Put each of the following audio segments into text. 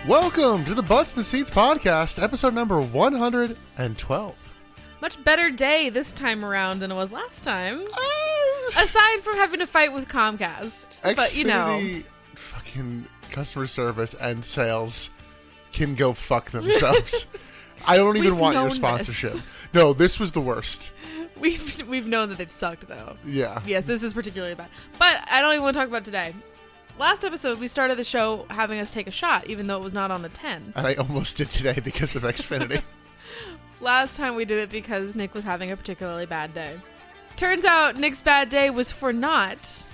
Welcome to the Butts and Seats podcast, episode number 112. Much better day this time around than it was last time. Aside from having to fight with Comcast. But, you know. Xfinity fucking customer service and sales can go fuck themselves. I don't even want your sponsorship. This. No, this was the worst. We've known that they've sucked, though. Yeah. Yes, this is particularly bad. But I don't even want to talk about today. Last episode, we started the show having us take a shot, even though it was not on the 10. And I almost did today because of Xfinity. Last time we did it because Nick was having a particularly bad day. Turns out Nick's bad day was for naught,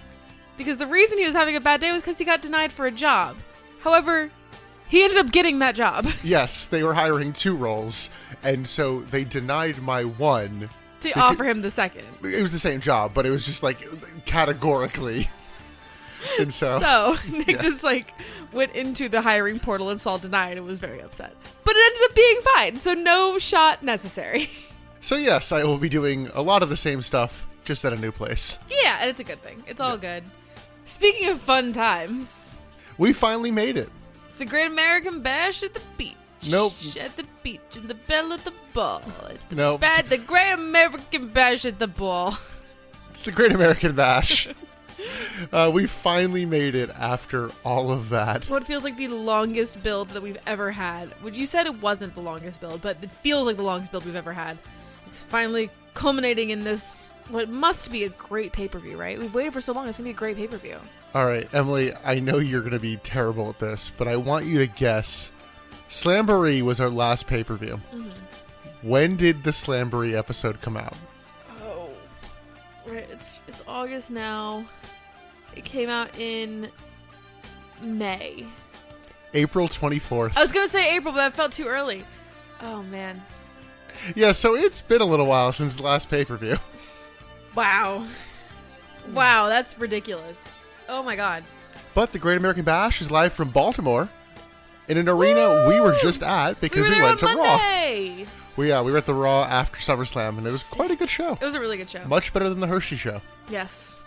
because the reason he was having a bad day was because he got denied for a job. However, he ended up getting that job. Yes, they were hiring 2 roles, and so they denied my one. To offer him the second. It was the same job, but it was just like categorically. And so Nick just went into the hiring portal and saw denied and was very upset. But it ended up being fine, so no shot necessary. So yes, I will be doing a lot of the same stuff, just at a new place. Yeah, and it's a good thing. It's all good. Speaking of fun times. We finally made it. It's the Great American Bash at the beach. Nope. At the beach, in the bell of the ball. Nope. The Great American Bash at the ball. It's the Great American Bash. We finally made it after all of that. What feels like the longest build that we've ever had. You said it wasn't the longest build, but it feels like the longest build we've ever had. It's finally culminating in this, what must be a great pay-per-view, right? We've waited for so long, it's going to be a great pay-per-view. All right, Emily, I know you're going to be terrible at this, but I want you to guess. Slamboree was our last pay-per-view. Mm-hmm. When did the Slamboree episode come out? Oh, right, it's August now. It came out in May. April 24th. I was going to say April, but that felt too early. Oh, man. Yeah, so it's been a little while since the last pay-per-view. Wow. Wow, that's ridiculous. Oh, my God. But the Great American Bash is live from Baltimore in an arena we were just at because we went to Monday. Raw. We were at the Raw after SummerSlam, and it was quite a good show. It was a really good show. Much better than the Hershey show. Yes.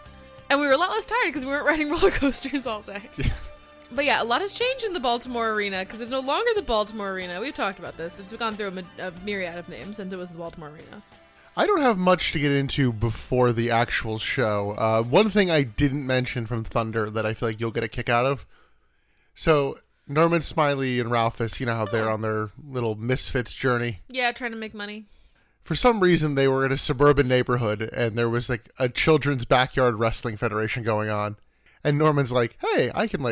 And we were a lot less tired because we weren't riding roller coasters all day. But yeah, a lot has changed in the Baltimore arena because it's no longer the Baltimore arena. We've talked about this. It's gone through a myriad of names since it was the Baltimore arena. I don't have much to get into before the actual show. One thing I didn't mention from Thunder that I feel like you'll get a kick out of. So Norman Smiley and Ralphus, you know how they're on their little misfits journey. Yeah, trying to make money. For some reason, they were in a suburban neighborhood, and there was like a children's backyard wrestling federation going on. And Norman's like, hey, I can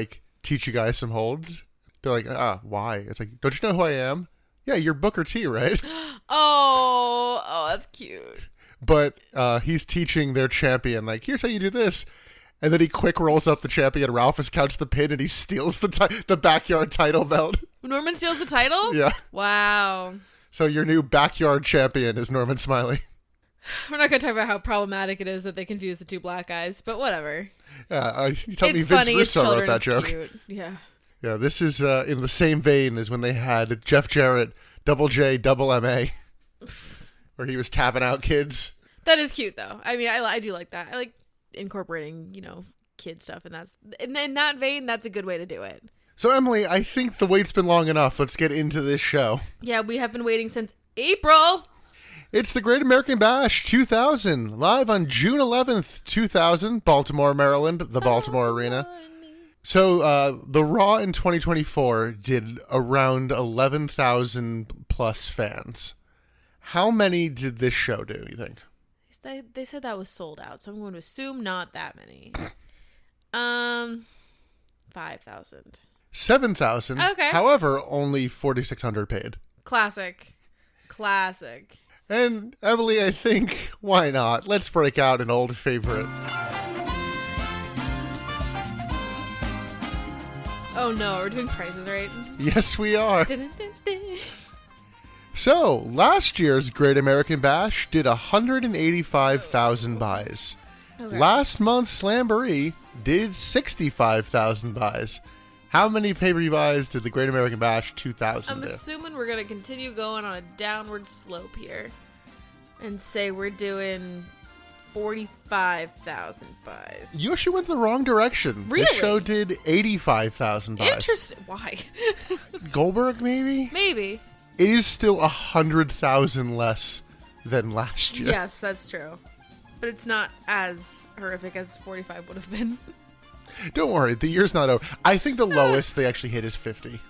teach you guys some holds. They're like, why? It's like, don't you know who I am? Yeah, you're Booker T, right? Oh, that's cute. But he's teaching their champion, here's how you do this. And then he quick rolls up the champion. Ralphus counts the pin, and he steals the backyard title belt. Norman steals the title? Yeah. Wow. So your new backyard champion is Norman Smiley. We're not going to talk about how problematic it is that they confuse the 2 black guys, but whatever. Yeah, you tell me It's Vince funny, Russo it's wrote that joke. Cute. Yeah. Yeah, this is in the same vein as when they had Jeff Jarrett, Double J, Double MA, where he was tapping out kids. That is cute, though. I mean, I do like that. I like incorporating, kid stuff, and in that vein, that's a good way to do it. So, Emily, I think the wait's been long enough. Let's get into this show. Yeah, we have been waiting since April. It's the Great American Bash 2000, live on June 11th, 2000, Baltimore, Maryland, the Baltimore Arena. So, the Raw in 2024 did around 11,000 plus fans. How many did this show do, you think? They said that was sold out, so I'm going to assume not that many. 5,000. 7,000. Okay. However, only 4,600 paid. Classic. And Emily, I think, why not? Let's break out an old favorite. Oh no, we're doing prices, right? Yes, we are. Dun, dun, dun. So, last year's Great American Bash did 185,000 buys. Okay. Last month's Slamboree did 65,000 buys. How many pay-per-view buys did the Great American Bash 2000 I'm do? assuming we're going to continue going on a downward slope here and say we're doing 45,000 buys. You actually went the wrong direction. Really? This show did 85,000 buys. Interesting. Why? Goldberg, maybe? Maybe. It is still 100,000 less than last year. Yes, that's true. But it's not as horrific as 45 would have been. Don't worry, the year's not over. I think the lowest they actually hit is 50.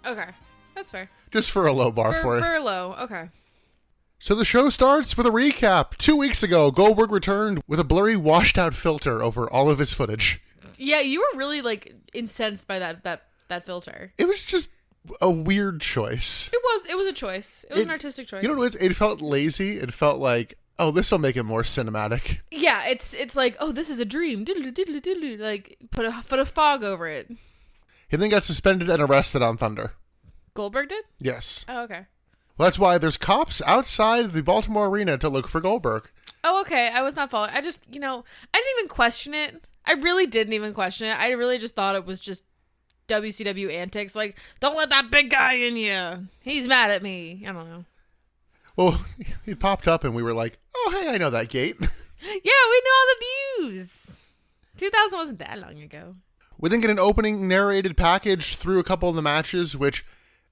Okay, that's fair. Just for a low bar for it. For low, okay. So the show starts with a recap. 2 weeks ago, Goldberg returned with a blurry, washed-out filter over all of his footage. Yeah, you were really, like, incensed by that filter. It was just a weird choice. It was a choice. It was an artistic choice. You know what it is? It felt lazy. It felt like, oh, this will make it more cinematic. Yeah, it's like, oh, this is a dream. Diddle, diddle, diddle. Like, put a fog over it. He then got suspended and arrested on Thunder. Goldberg did? Yes. Oh, okay. Well, that's why there's cops outside the Baltimore arena to look for Goldberg. Oh, okay. I was not following. I just, I didn't even question it. I really didn't even question it. I really just thought it was just WCW antics. Like, don't let that big guy in you. He's mad at me. I don't know. Well, he popped up and we were like, oh, hey, I know that gate. Yeah, we know all the views. 2000 wasn't that long ago. We then get an opening narrated package through a couple of the matches, which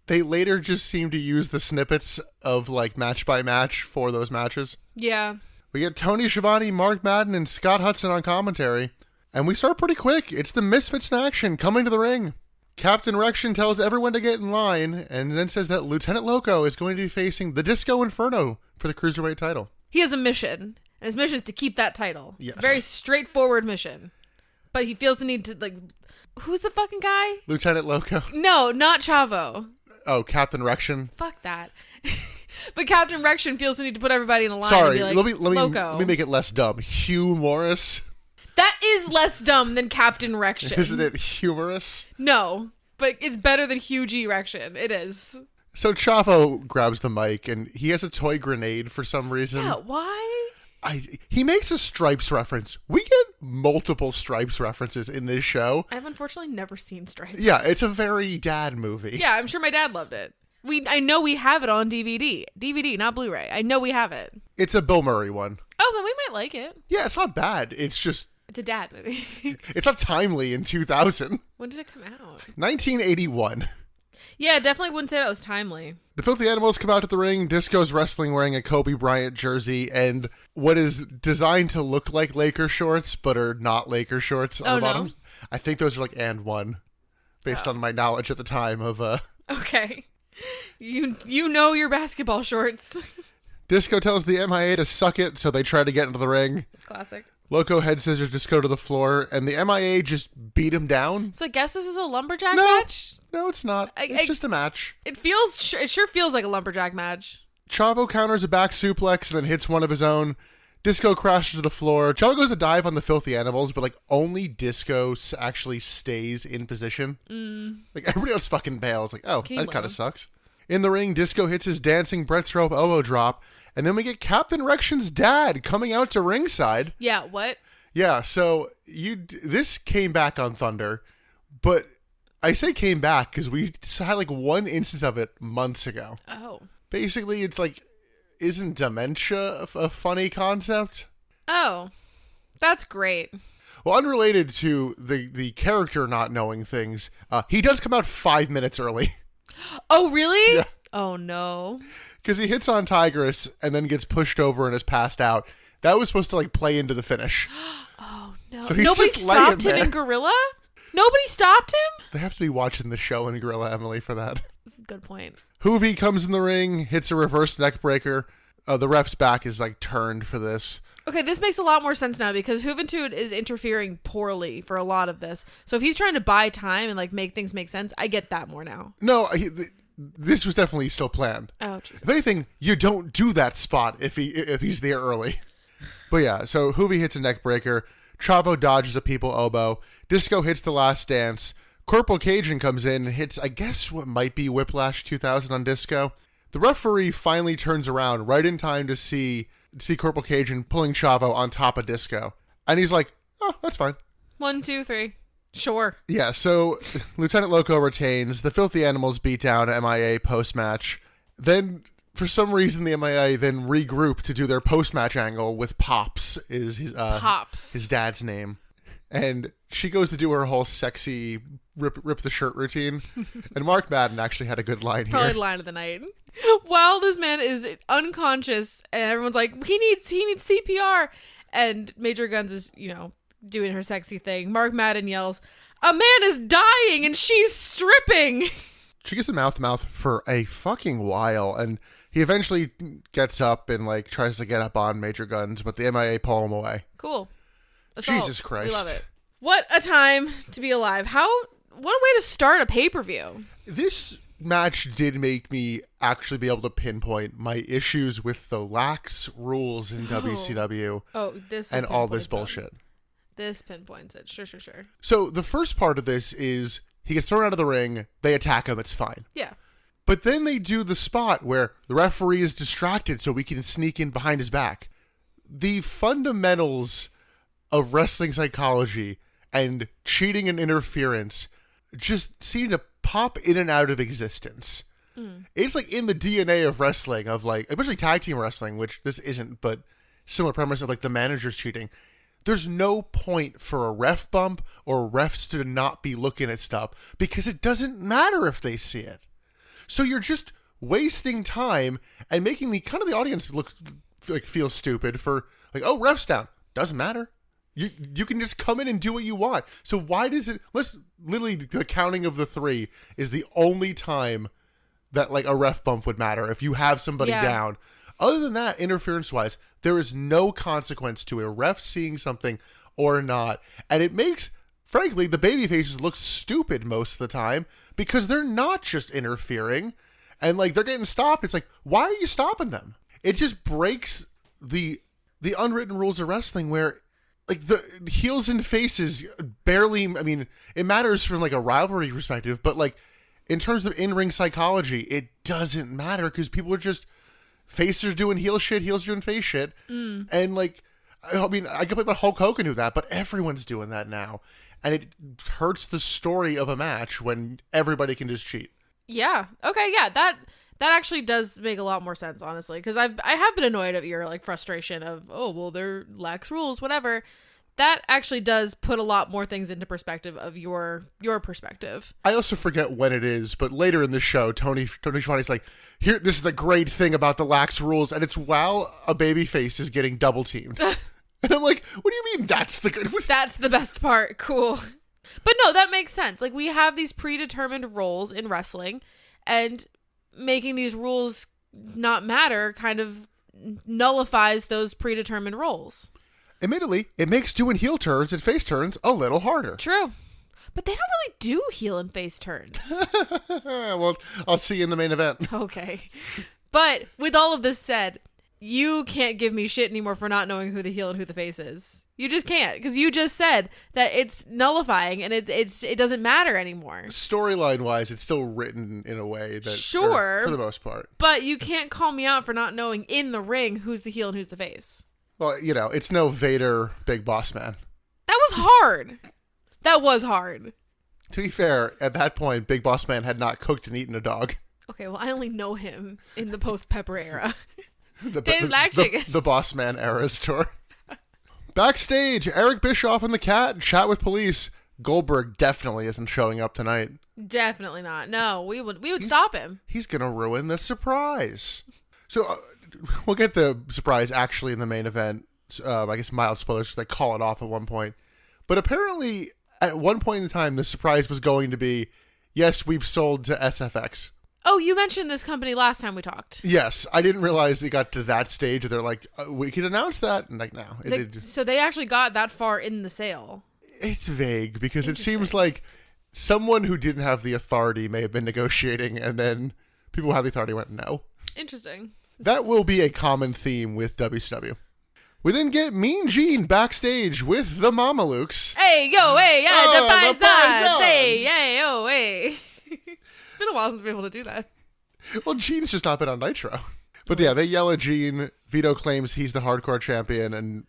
they later just seem to use the snippets of like match by match for those matches. Yeah. We get Tony Schiavone, Mark Madden, and Scott Hudson on commentary. And we start pretty quick. It's the Misfits in action coming to the ring. Captain Rection tells everyone to get in line and then says that Lieutenant Loco is going to be facing the Disco Inferno for the Cruiserweight title. He has a mission, and his mission is to keep that title. Yes. It's a very straightforward mission. But he feels the need to, like, who's the fucking guy? Lieutenant Loco. No, not Chavo. Oh, Captain Rection. Fuck that. But Captain Rection feels the need to put everybody in a line Sorry, and be like, let me make it less dumb. Hugh Morris. That is less dumb than Captain Rection. Isn't it humorous? No, but it's better than Hugh G. Rection. It is. So Chavo grabs the mic and he has a toy grenade for some reason. Yeah, why? He makes a Stripes reference. We get multiple Stripes references in this show. I've unfortunately never seen Stripes. Yeah, it's a very dad movie. Yeah, I'm sure my dad loved it. I know we have it on DVD. DVD, not Blu-ray. I know we have it. It's a Bill Murray one. Oh, then we might like it. Yeah, it's not bad. It's just... It's a dad movie. It's not timely in 2000. When did it come out? 1981. Yeah, definitely wouldn't say that was timely. The Filthy Animals come out to the ring. Disco's wrestling wearing a Kobe Bryant jersey and what is designed to look like Laker shorts, but are not Laker shorts on the bottom. No? I think those are like and one, based on my knowledge at the time of... Okay. You know your basketball shorts. Disco tells the MIA to suck it, so they try to get into the ring. It's classic. Loco head scissors Disco to the floor, and the MIA just beat him down. So I guess this is a lumberjack match? No, it's not. It's just a match. It sure feels like a lumberjack match. Chavo counters a back suplex and then hits one of his own. Disco crashes to the floor. Chavo goes to dive on the Filthy Animals, but like only Disco actually stays in position. Like everybody else fucking bails. Like, oh, that kind of sucks. In the ring, Disco hits his dancing Brett's rope elbow drop, and then we get Captain Rection's dad coming out to ringside. Yeah, what? Yeah, so this came back on Thunder, but I say came back because we had like one instance of it months ago. Oh. Basically, it's like, isn't dementia a funny concept? Oh, that's great. Well, unrelated to the character not knowing things, he does come out 5 minutes early. Oh, really? Yeah. Oh, no. Because he hits on Tigress and then gets pushed over and is passed out. That was supposed to like play into the finish. Oh, no. So he's Nobody just stopped him there. in Gorilla? Nobody stopped him? They have to be watching the show in Gorilla, Emily, for that. Good point. Hoovy comes in the ring, hits a reverse neck breaker. The ref's back is like turned for this. Okay, this makes a lot more sense now because Juventud is interfering poorly for a lot of this. So if he's trying to buy time and like make things make sense, I get that more now. No, this was definitely still planned. Oh, Jesus. If anything, you don't do that spot if he's there early. But yeah, so Hoovy hits a neck breaker. Chavo dodges a people elbow. Disco hits the last dance. Corporal Cajun comes in and hits, I guess, what might be Whiplash 2000 on Disco. The referee finally turns around right in time to see Corporal Cajun pulling Chavo on top of Disco. And he's like, oh, that's fine. 1, 2, 3. Sure. Yeah, so Lieutenant Loco retains. The Filthy Animals beat down MIA post-match. Then For some reason, the MIA then regroup to do their post-match angle with Pops, is his dad's name. And she goes to do her whole sexy rip the shirt routine. And Mark Madden actually had a good line here. Probably line of the night. While this man is unconscious and everyone's like, he needs CPR. And Major Guns is, doing her sexy thing. Mark Madden yells, "A man is dying and she's stripping." She gets the mouth-to-mouth for a fucking while, and he eventually gets up and tries to get up on Major Guns, but the MIA pull him away. Cool. Assault. Jesus Christ. We love it. What a time to be alive. What a way to start a pay-per-view. This match did make me actually be able to pinpoint my issues with the lax rules in WCW. And all this bullshit. This pinpoints it. Sure. So the first part of this is he gets thrown out of the ring. They attack him. It's fine. Yeah. But then they do the spot where the referee is distracted so we can sneak in behind his back. The fundamentals of wrestling psychology and cheating and interference just seem to pop in and out of existence. It's in the DNA of wrestling, of especially tag team wrestling, which this isn't, but similar premise of the managers cheating. There's no point for a ref bump or refs to not be looking at stuff because it doesn't matter if they see it. So you're just wasting time and making the audience look feel stupid for ref's down. Doesn't matter. You can just come in and do what you want. So why does it? Literally the counting of the three is the only time that a ref bump would matter if you have somebody down. Other than that, interference-wise, there is no consequence to a ref seeing something or not. And it makes, frankly, the babyfaces look stupid most of the time because they're not just interfering and they're getting stopped. It's why are you stopping them? It just breaks the unwritten rules of wrestling where the heels and faces barely, it matters from a rivalry perspective, but in terms of in-ring psychology, it doesn't matter because people are just faces are doing heel shit, heels doing face shit. And I can play about Hulk Hogan do that, but everyone's doing that now. And it hurts the story of a match when everybody can just cheat. Yeah. Okay. Yeah. That actually does make a lot more sense, honestly, because I have been annoyed at your frustration of, they're lax rules, whatever. That actually does put a lot more things into perspective of your perspective. I also forget when it is, but later in the show, Tony Schiavone's here, this is the great thing about the lax rules, and it's while a babyface is getting double teamed. And I'm what do you mean that's the good? That's the best part. Cool. But no, that makes sense. We have these predetermined roles in wrestling, and making these rules not matter kind of nullifies those predetermined roles. Admittedly, it makes doing heel turns and face turns a little harder. True. But they don't really do heel and face turns. Well, I'll see you in the main event. Okay. But with all of this said, you can't give me shit anymore for not knowing who the heel and who the face is. You just can't, because you just said that it's nullifying and it doesn't matter anymore. Storyline-wise, it's still written in a way that... Sure. For the most part. But you can't call me out for not knowing in the ring who's the heel and who's the face. Well, it's no Vader Big Boss Man. That was hard. That was hard. To be fair, at that point, Big Boss Man had not cooked and eaten a dog. Okay, well, I only know him in the post-Pepper era. The Boss Man era's tour. Backstage, Eric Bischoff and the Cat chat with police. Goldberg definitely isn't showing up tonight. Definitely not. No, we would stop him. He's going to ruin the surprise. So we'll get the surprise actually in the main event. I guess mild spoilers, they call it off at one point. But apparently, at one point in time, the surprise was going to be, yes, we've sold to SFX. Oh, you mentioned this company last time we talked. Yes, I didn't realize it got to that stage. They're we can announce that. And no. So they actually got that far in the sale. It's vague because it seems like someone who didn't have the authority may have been negotiating, and then people who had the authority went, no. Interesting. That will be a common theme with WCW. We then get Mean Gene backstage with the Mamalukes. Hey, yo, hey, yeah, the paisans. Hey, hey, oh, hey. It's been a while since we've been able to do that. Well, Gene's just not been on Nitro. But yeah, they yell at Gene. Vito claims he's the hardcore champion, and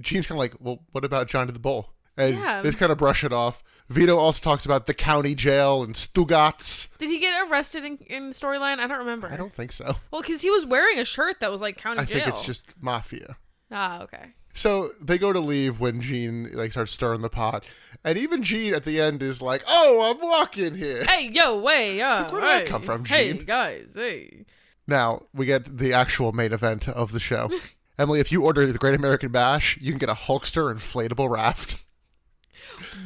Gene's kind of well, what about Johnny the Bull? And they just kind of brush it off. Vito also talks about the county jail and Stugatz. Did he get arrested in the storyline? I don't remember. I don't think so. Well, because he was wearing a shirt that was like county jail. I think it's just mafia. Ah, okay. So they go to leave when Gene starts stirring the pot, and even Gene at the end is like, "Oh, I'm walking here." Hey, yo, wait, Where did that come from, Gene? Hey, guys, hey. Now we get the actual main event of the show. Emily, if you order the Great American Bash, you can get a Hulkster inflatable raft.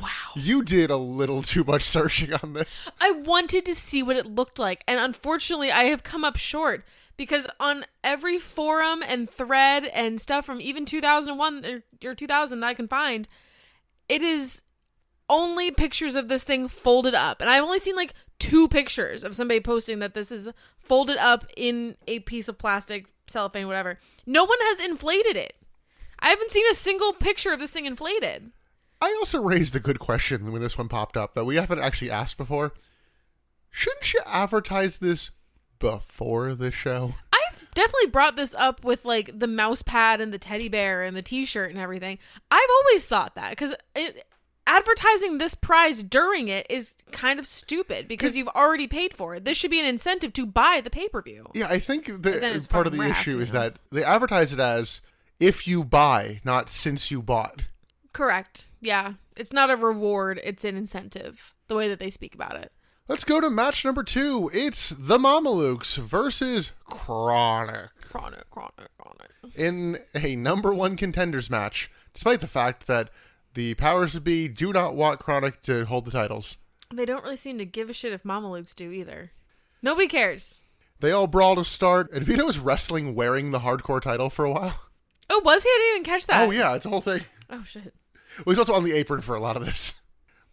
Wow. You did a little too much searching on this. I wanted to see what it looked like, and unfortunately, I have come up short because on every forum and thread and stuff from even 2001 or 2000 that I can find, it is only pictures of this thing folded up. And I've only seen like 2 pictures of somebody posting that this is folded up in a piece of plastic, cellophane, whatever. No one has inflated it. I haven't seen a single picture of this thing inflated. I also raised a good question when this one popped up that we haven't actually asked before. Shouldn't you advertise this before the show? I've definitely brought this up with like the mouse pad and the teddy bear and the t-shirt and everything. I've always thought that because advertising this prize during it is kind of stupid because you've already paid for it. This should be an incentive to buy the pay-per-view. Yeah, I think part of the issue is that they advertise it as if you buy, not since you bought. Correct. Yeah. It's not a reward. It's an incentive, the way that they speak about it. Let's go to match number 2. It's the Mamalukes versus Chronic. Chronic. In a number 1 contenders match, despite the fact that the powers that be do not want Chronic to hold the titles. They don't really seem to give a shit if Mamalukes do either. Nobody cares. They all brawl to start, and Vito was wrestling wearing the hardcore title for a while. Oh, was he? I didn't even catch that. Oh, yeah, it's a whole thing. Oh, shit. Well, he's also on the apron for a lot of this.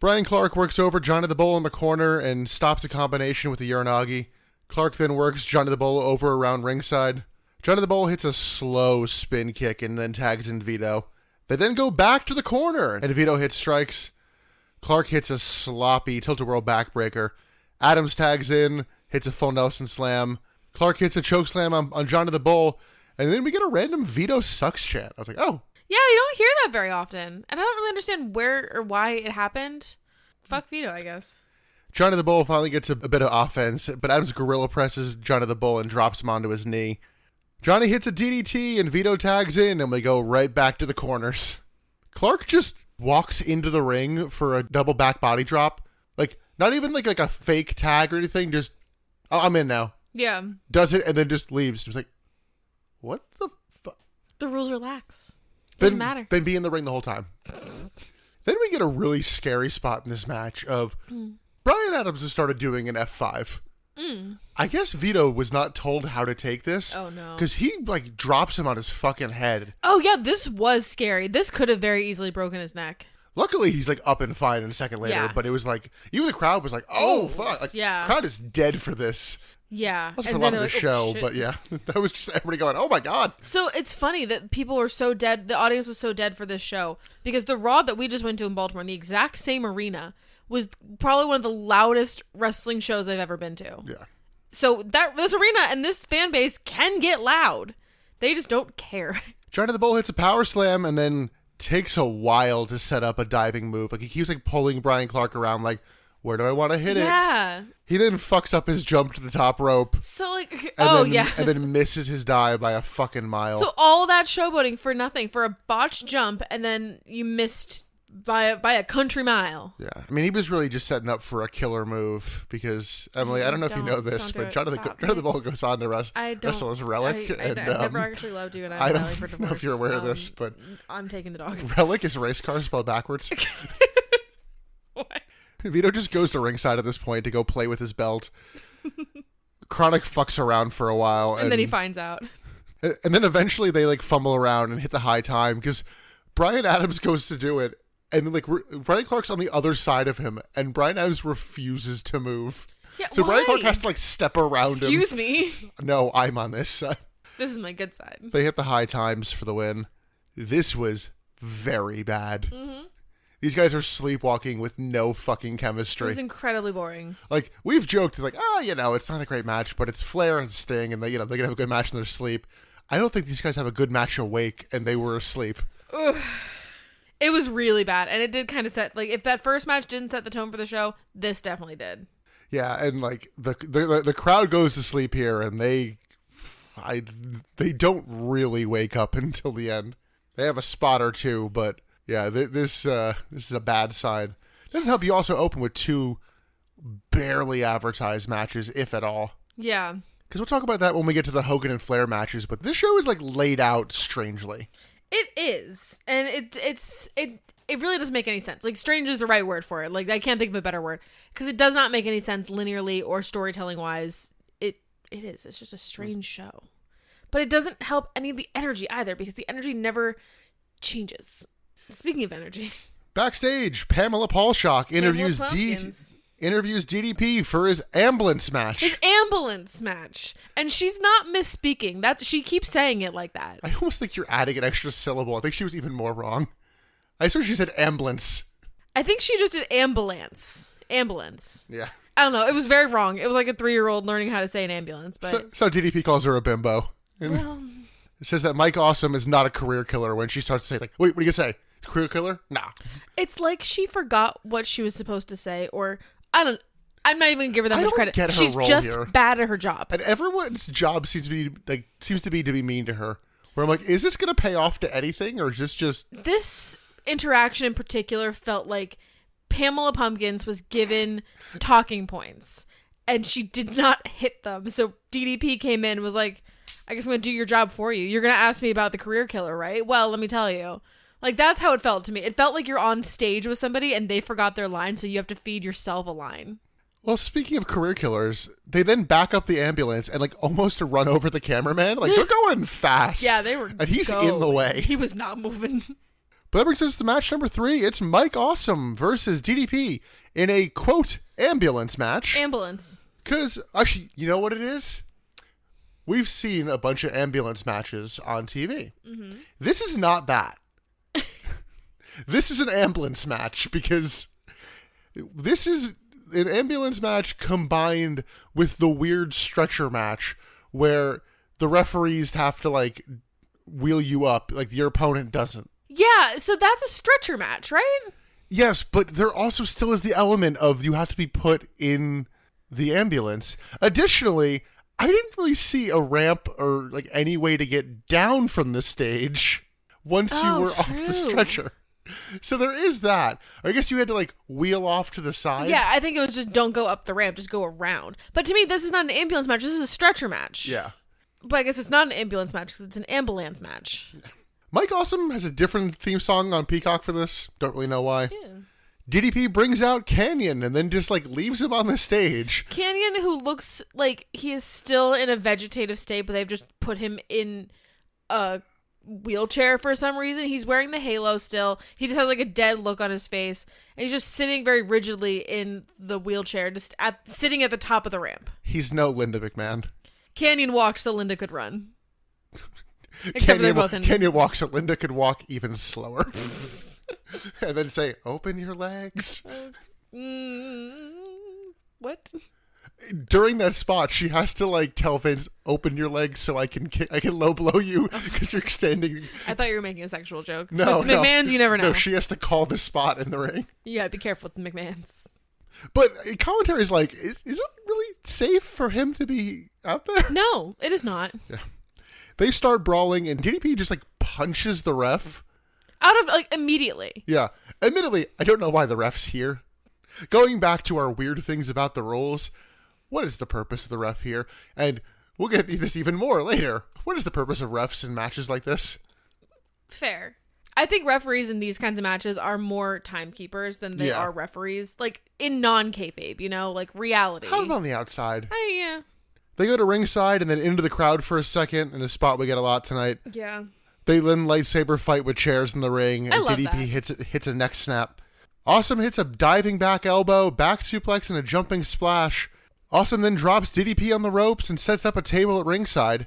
Brian Clark works over Johnny the Bull in the corner and stops a combination with the Uranagi. Clark then works Johnny the Bull over around ringside. Johnny the Bull hits a slow spin kick and then tags in Vito. They then go back to the corner, and Vito hits strikes. Clark hits a sloppy tilt-a-whirl backbreaker. Adams tags in, hits a full Nelson slam. Clark hits a choke slam on Johnny the Bull, and then we get a random Vito sucks chant. I was like, oh. Yeah, you don't hear that very often. And I don't really understand where or why it happened. Fuck Vito, I guess. Johnny the Bull finally gets a bit of offense, but Adams gorilla presses Johnny the Bull and drops him onto his knee. Johnny hits a DDT and Vito tags in, and we go right back to the corners. Clark just walks into the ring for a double back body drop. Like, not even like a fake tag or anything, just, oh, I'm in now. Yeah. Does it and then just leaves. Just like, what the fuck? The rules relax. Doesn't matter. Then be in the ring the whole time. Then we get a really scary spot in this match of Brian Adams has started doing an F5. I guess Vito was not told how to take this. Oh, no. Because he, like, drops him on his fucking head. Oh, yeah, this was scary. This could have very easily broken his neck. Luckily, he's, like, up and fine in a second later. Yeah. But it was like, even the crowd was like, oh, fuck. Like, yeah. The crowd is dead for this. Yeah. That's for a lot of the show, oh, but yeah. That was just everybody going, oh my God. So it's funny that people were so dead, the audience was so dead for this show, because the Raw that we just went to in Baltimore in the exact same arena was probably one of the loudest wrestling shows I've ever been to. Yeah. So this arena and this fan base can get loud. They just don't care. Johnny the Bull hits a power slam and then takes a while to set up a diving move. Like, he keeps, like, pulling Brian Clark around, like, where do I want to hit it? Yeah. He then fucks up his jump to the top rope. So, like, And then misses his dive by a fucking mile. So all that showboating for nothing, for a botched jump, and then you missed by a country mile. Yeah. I mean, he was really just setting up for a killer move because, Emily, I don't know if you know this, but Johnny the Bull goes on to wrestle as Relic. I never actually loved you, and I I'm filing for don't divorce. know if you're aware of this, but I'm taking the dog. Relic is race car spelled backwards. What? Vito just goes to ringside at this point to go play with his belt. Chronic fucks around for a while. And then he finds out. And then eventually they, like, fumble around and hit the high time because Brian Adams goes to do it. And, like, Brian Clark's on the other side of him. And Brian Adams refuses to move. Yeah, so why? Brian Clark has to, like, step around him. Excuse me. No, I'm on this side. This is my good side. They hit the high times for the win. This was very bad. Mm-hmm. These guys are sleepwalking with no fucking chemistry. It was incredibly boring. Like, we've joked, like, it's not a great match, but it's Flair and Sting, and they, they're going to have a good match in their sleep. I don't think these guys have a good match awake, and they were asleep. Ugh. It was really bad, and it did kind of set, like, if that first match didn't set the tone for the show, this definitely did. Yeah, and like the crowd goes to sleep here, and they don't really wake up until the end. They have a spot or two, but yeah, this is a bad sign. Doesn't help you also open with 2 barely advertised matches, if at all. Yeah. Because we'll talk about that when we get to the Hogan and Flair matches, but this show is like laid out strangely. It is, and it really doesn't make any sense. Like, strange is the right word for it. Like, I can't think of a better word, because it does not make any sense linearly or storytelling wise. It is. It's just a strange show, but it doesn't help any of the energy either, because the energy never changes. Speaking of energy, backstage, Pamela Paulshock interviews DDP for his ambulance match. And she's not misspeaking. She keeps saying it like that. I almost think you're adding an extra syllable. I think she was even more wrong. I swear she said ambulance. I think she just did ambulance. Yeah. I don't know. It was very wrong. It was like a 3-year-old learning how to say an ambulance. But so DDP calls her a bimbo. Well, it says that Mike Awesome is not a career killer when she starts to say, like, wait, what are you going to say? It's a career killer? Nah. It's like she forgot what she was supposed to say, or I'm not even gonna give her that much credit. Get her She's role just here. bad at her job. And everyone's job seems to be mean to her. Where I'm like, is this gonna pay off to anything, or is this just... This interaction in particular felt like Pamela Pumpkins was given talking points, and she did not hit them. So DDP came in and was like, I guess I'm gonna do your job for you. You're gonna ask me about the career killer, right? Well, let me tell you. Like, that's how it felt to me. It felt like you're on stage with somebody and they forgot their line, so you have to feed yourself a line. Well, speaking of career killers, they then back up the ambulance and like almost to run over the cameraman. Like, they're going fast. Yeah, they were. And he's in the way. He was not moving. But that brings us to match number 3. It's Mike Awesome versus DDP in a, quote, ambulance match. Ambulance. Because, actually, you know what it is? We've seen a bunch of ambulance matches on TV. Mm-hmm. This is not that. This is an ambulance match, because this is an ambulance match combined with the weird stretcher match where the referees have to, like, wheel you up, like your opponent doesn't. Yeah, so that's a stretcher match, right? Yes, but there also still is the element of you have to be put in the ambulance. Additionally, I didn't really see a ramp or like any way to get down from the stage once you were off the stretcher. So there is that. I guess you had to like wheel off to the side. Yeah, I think it was just don't go up the ramp, just go around. But to me, this is not an ambulance match. This is a stretcher match. Yeah. But I guess it's not an ambulance match because it's an ambulance match. Mike Awesome has a different theme song on Peacock for this. Don't really know why. Yeah. DDP brings out Canyon and then just like leaves him on the stage. Canyon, who looks like he is still in a vegetative state, but they've just put him in a wheelchair for some reason. He's wearing the halo still. He just has like a dead look on his face, and he's just sitting very rigidly in the wheelchair, just sitting at the top of the ramp. He's no Linda McMahon. Canyon walked so Linda could run. Except Canyon walks so Linda could walk even slower. And then say, open your legs. What? During that spot, she has to like tell Vince, open your legs so I can low blow you because you're standing. I thought you were making a sexual joke. No, with McMahon's, you never know. No, she has to call the spot in the ring. You gotta be careful with the McMahon's. But commentary is like, is it really safe for him to be out there? No, it is not. Yeah. They start brawling and DDP just like punches the ref. Out of, like, immediately. Yeah. Admittedly, I don't know why the ref's here. Going back to our weird things about the rules, what is the purpose of the ref here? And we'll get this even more later. What is the purpose of refs in matches like this? Fair. I think referees in these kinds of matches are more timekeepers than they are referees. Like, in non-kayfabe, you know? Like, reality. Kind of on the outside. Yeah. They go to ringside and then into the crowd for a second, in a spot we get a lot tonight. Yeah. They then lightsaber fight with chairs in the ring, and DDP hits a neck snap. Awesome hits a diving back elbow, back suplex, and a jumping splash. Awesome then drops DDP on the ropes and sets up a table at ringside.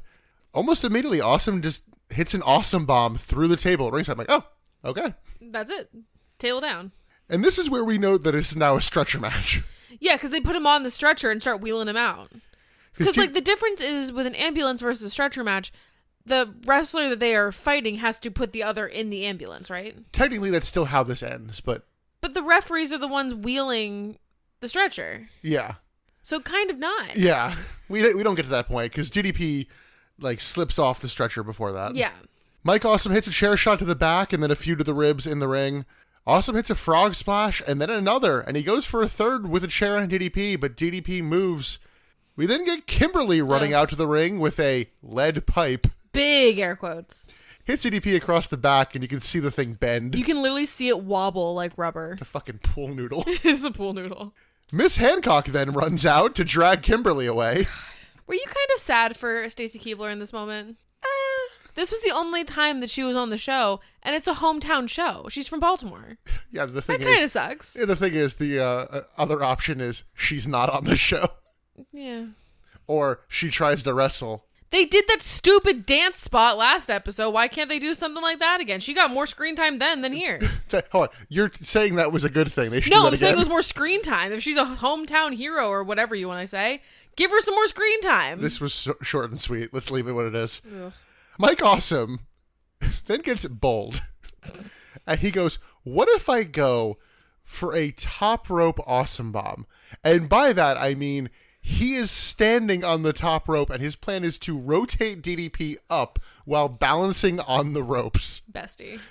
Almost immediately, Awesome just hits an awesome bomb through the table at ringside. I'm like, oh, okay. That's it. Table down. And this is where we note that it's now a stretcher match. Yeah, because they put him on the stretcher and start wheeling him out. Because, like, the difference is with an ambulance versus a stretcher match, the wrestler that they are fighting has to put the other in the ambulance, right? Technically, that's still how this ends, but the referees are the ones wheeling the stretcher. yeah. So kind of not. Yeah. We don't get to that point because DDP like slips off the stretcher before that. Yeah. Mike Awesome hits a chair shot to the back and then a few to the ribs in the ring. Awesome hits a frog splash and then another, and he goes for a third with a chair on DDP, but DDP moves. We then get Kimberly running out to the ring with a lead pipe. Big air quotes. Hits DDP across the back, and you can see the thing bend. You can literally see it wobble like rubber. It's a fucking pool noodle. It's a pool noodle. Miss Hancock then runs out to drag Kimberly away. Were you kind of sad for Stacy Keibler in this moment? This was the only time that she was on the show, and it's a hometown show. She's from Baltimore. Yeah, the thing that kind of sucks. The thing is, the other option is she's not on the show. Yeah. Or she tries to wrestle. They did that stupid dance spot last episode. Why can't they do something like that again? She got more screen time then than here. Hold on. You're saying that was a good thing. They should do No, that I'm saying it again? was more screen time. If she's a hometown hero or whatever you want to say, give her some more screen time. This was short and sweet. Let's leave it what it is. Ugh. Mike Awesome then gets bold. And he goes, what if I go for a top rope awesome bomb? And by that, I mean he is standing on the top rope, and his plan is to rotate DDP up while balancing on the ropes. Bestie.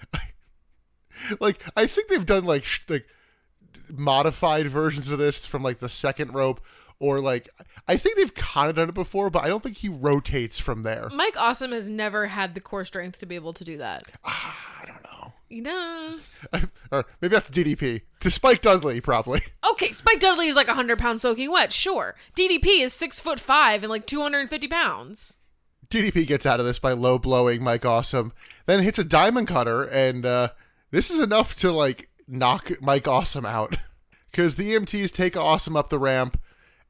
Like, I think they've done, like modified versions of this from, like, the second rope, or, like, I think they've kind of done it before, but I don't think he rotates from there. Mike Awesome has never had the core strength to be able to do that. I don't know. You know. Or maybe not to DDP. To Spike Dudley, probably. Okay, Spike Dudley is like 100-pound soaking wet, sure. DDP is 6'5" and like 250 pounds. DDP gets out of this by low blowing Mike Awesome, then hits a diamond cutter, and this is enough to like knock Mike Awesome out. Because the EMTs take Awesome up the ramp,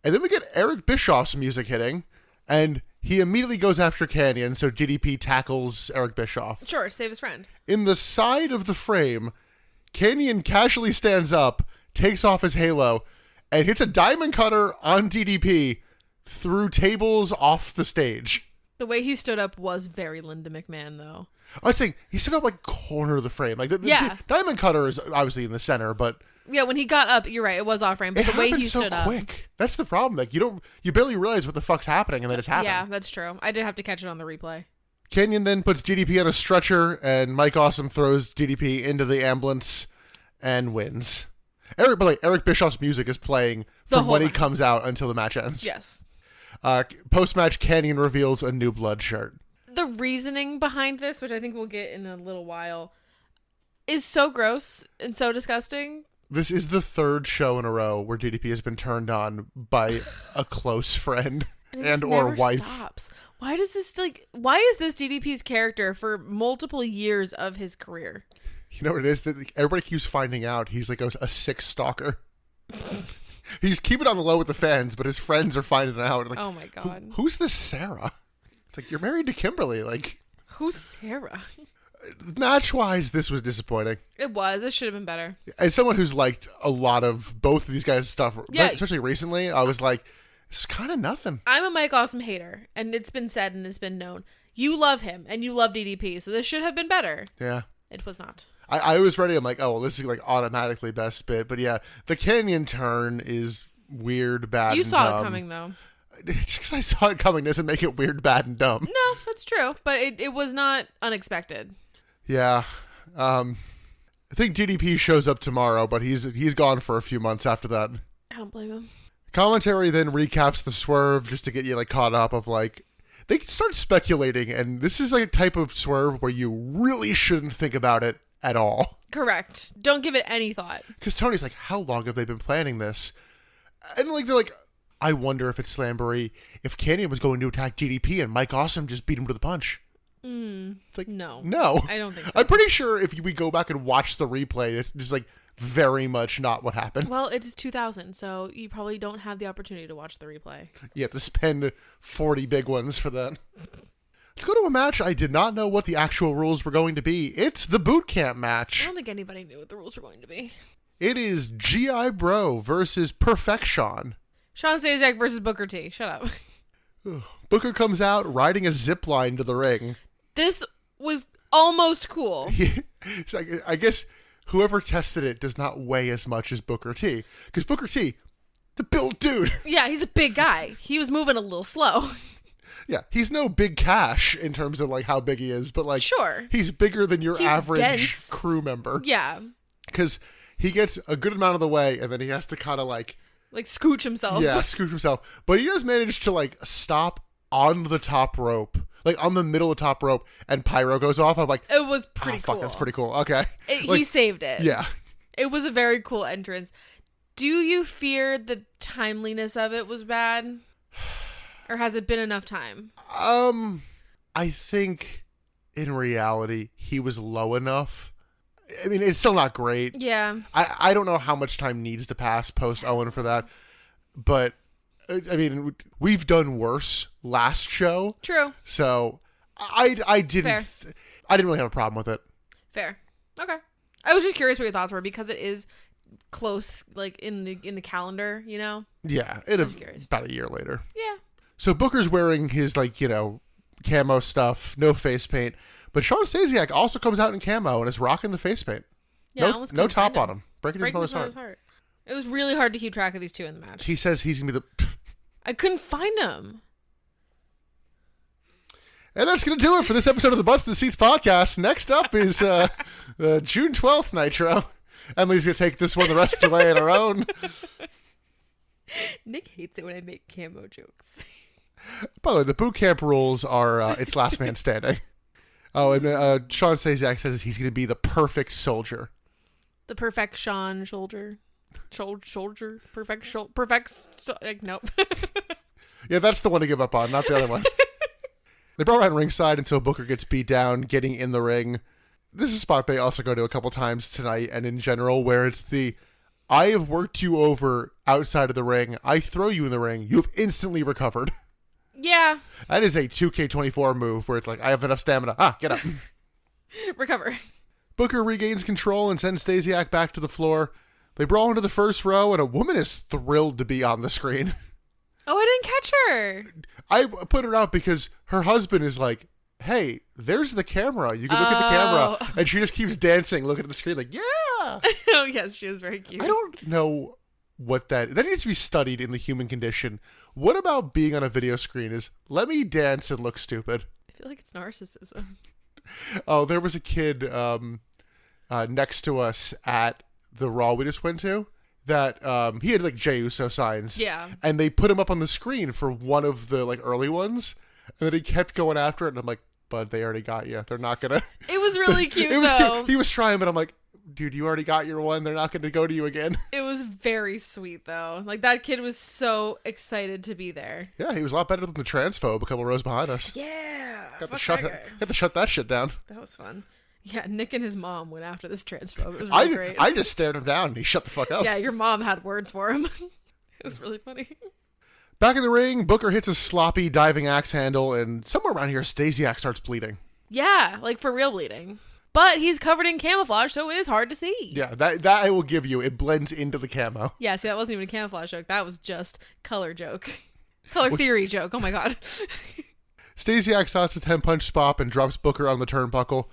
and then we get Eric Bischoff's music hitting, and he immediately goes after Canyon, so DDP tackles Eric Bischoff. Sure, save his friend. In the side of the frame, Canyon casually stands up, takes off his halo, and hits a diamond cutter on DDP through tables off the stage. The way he stood up was very Linda McMahon, though. I was saying, he stood up like corner of the frame. Like the diamond cutter is obviously in the center, but yeah, when he got up, you're right, it was off frame. But the way he stood up, quick. That's the problem. Like you barely realize what the fuck's happening, and then it's happening. Yeah, that's true. I did have to catch it on the replay. Kenyon then puts DDP on a stretcher, and Mike Awesome throws DDP into the ambulance and wins. Eric Bischoff's music is playing from when he comes out until the match ends. Yes. Post-match, Canyon reveals a new blood shirt. The reasoning behind this, which I think we'll get in a little while, is so gross and so disgusting. This is the third show in a row where DDP has been turned on by a close friend and or wife. Stops. Why is this DDP's character for multiple years of his career? You know what it is? That everybody keeps finding out he's like a sick stalker. He's keeping on the low with the fans, but his friends are finding out. Like, oh my god, who's this Sarah? It's like, you're married to Kimberly. Like, who's Sarah? Match-wise, this was disappointing. It was. It should have been better. As someone who's liked a lot of both of these guys' stuff, especially recently, I was like, this is kind of nothing. I'm a Mike Awesome hater, and it's been said and it's been known. You love him, and you love DDP, so this should have been better. Yeah. It was not. I was ready. I'm like, oh, well, this is like automatically best bit. But yeah, the Canyon turn is weird, bad, You and saw dumb. it coming, though. Just because I saw it coming doesn't make it weird, bad, and dumb. No, that's true, but it was not unexpected. Yeah. I think DDP shows up tomorrow, but he's gone for a few months after that. I don't blame him. Commentary then recaps the swerve just to get you like caught up of like, they start speculating, and this is like a type of swerve where you really shouldn't think about it at all. Correct. Don't give it any thought. Because Tony's like, how long have they been planning this? And like they're like, I wonder if it's Slamboree, if Canyon was going to attack DDP and Mike Awesome just beat him to the punch. It's like, no, I don't think so. I'm pretty sure if we go back and watch the replay, it's just like very much not what happened. Well, it is 2000, so you probably don't have the opportunity to watch the replay. You have to spend 40 big ones for that. Let's go to a match I did not know what the actual rules were going to be. It's the boot camp match. I don't think anybody knew what the rules were going to be. It is G.I. Bro versus Perfection. Sean Stasiak versus Booker T. Shut up. Booker comes out riding a zip line to the ring. This was almost cool. So I guess whoever tested it does not weigh as much as Booker T. Because Booker T, the built dude. Yeah, he's a big guy. He was moving a little slow. Yeah, he's no Big Cash in terms of like how big he is, but like Sure. he's bigger than your He's average dense. crew member. Yeah. Because he gets a good amount of the way, and then he has to kind of like Scooch himself. Yeah, scoot himself. But he does manage to like stop on the top rope, like on the middle of the top rope, and pyro goes off. I'm like, It was pretty cool. Fuck, that's pretty cool. Okay. He saved it. Yeah. It was a very cool entrance. Do you fear the timeliness of it was bad? Or has it been enough time? I think in reality, he was low enough. I mean, it's still not great. Yeah. I don't know how much time needs to pass post Owen for that. But, I mean, we've done worse last show. True. So, I didn't really have a problem with it. Fair. Okay. I was just curious what your thoughts were because it is close, like in the calendar, you know? Yeah. About a year later. Yeah. So Booker's wearing his, like, you know, camo stuff, no face paint. But Sean Stasiak also comes out in camo and is rocking the face paint. Yeah, no top on him. Breaking his mother's heart. It was really hard to keep track of these two in the match. He says he's going to be the... I couldn't find him. And that's going to do it for this episode of the Butts to the Seats podcast. Next up is the June 12th Nitro. Emily's going to take this one the rest of the way on her own. Nick hates it when I make camo jokes. By the way, the boot camp rules are it's last man standing. Oh, and Sean Stasiak says he's going to be the perfect soldier. The perfect Sean soldier. Soldier. Nope. Yeah, that's the one to give up on, not the other one. They brought around ringside until Booker gets beat down, getting in the ring. This is a spot they also go to a couple times tonight and in general, where it's I have worked you over outside of the ring. I throw you in the ring. You've instantly recovered. Yeah. That is a 2K24 move where it's like, I have enough stamina. Get up. Recover. Booker regains control and sends Stasiak back to the floor. They brawl into the first row, and a woman is thrilled to be on the screen. Oh, I didn't catch her. I put her out because her husband is like, hey, there's the camera. You can look at the camera. And she just keeps dancing, looking at the screen like, yeah. Oh, yes, she was very cute. I don't know what that needs to be studied in the human condition. What about being on a video screen is, let me dance and look stupid? I feel like it's narcissism. Oh, there was a kid next to us at the Raw we just went to that he had like Jey Uso signs. Yeah. And they put him up on the screen for one of the like early ones. And then he kept going after it. And I'm like, bud, they already got you. They're not going to. It was really cute, it was though. Cute. He was trying, but I'm like, dude, you already got your one. They're not going to go to you again. It was very sweet, though. Like, that kid was so excited to be there. Yeah, he was a lot better than the transphobe a couple rows behind us. Yeah. Got to shut that shit down. That was fun. Yeah, Nick and his mom went after this transphobe. It was really great. I just stared him down and he shut the fuck up. Yeah, your mom had words for him. It was really funny. Back in the ring, Booker hits a sloppy diving axe handle, and somewhere around here, Stasiak starts bleeding. Yeah, like for real bleeding. But he's covered in camouflage, so it is hard to see. Yeah, that I will give you. It blends into the camo. Yeah, see, that wasn't even a camouflage joke. That was just color joke. Color theory joke. Oh my god. Stasiak starts a 10-punch spot and drops Booker on the turnbuckle.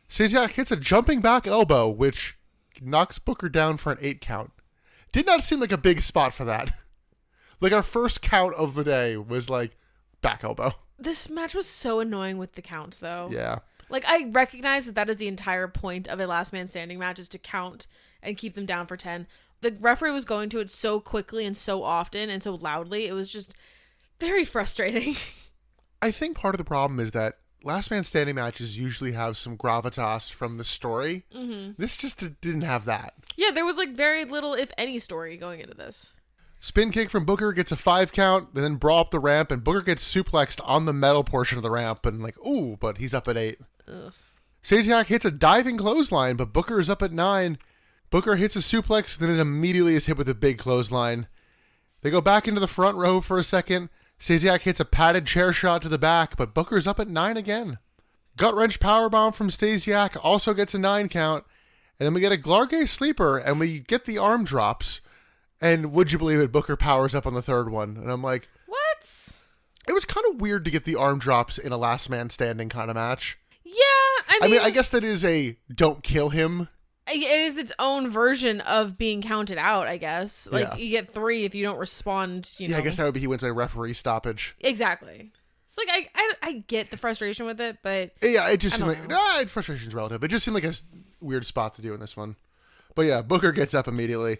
Stasiak hits a jumping back elbow, which knocks Booker down for an 8 count. Did not seem like a big spot for that. Like, our first count of the day was, like, back elbow. This match was so annoying with the counts, though. Yeah. Like, I recognize that is the entire point of a last man standing match, is to count and keep them down for 10. The referee was going to it so quickly and so often and so loudly. It was just very frustrating. I think part of the problem is that last man standing matches usually have some gravitas from the story. Mm-hmm. This just didn't have that. Yeah, there was like very little, if any, story going into this. Spin kick from Booker gets a 5 count, then brawl up the ramp, and Booker gets suplexed on the metal portion of the ramp, and like, ooh, but he's up at 8. Stasiak hits a diving clothesline, but Booker is up at 9. Booker hits a suplex, then it immediately is hit with a big clothesline. They go back into the front row for a second. Stasiak hits a padded chair shot to the back, but Booker's up at 9 again. Gut wrench powerbomb from Stasiak also gets a 9 count. And then we get a Glargay sleeper, and we get the arm drops. And would you believe it, Booker powers up on the third one. And I'm like, what? It was kind of weird to get the arm drops in a last man standing kind of match. Yeah, I mean, I guess that is a don't kill him. It is its own version of being counted out, I guess. Like, Yeah. you get 3 if you don't respond, you know. Yeah, I guess that would be he went to a referee stoppage. Exactly. It's like, I get the frustration with it, but... Yeah, it just seemed like... know. frustration's relative. It just seemed like a weird spot to do in this one. But yeah, Booker gets up immediately.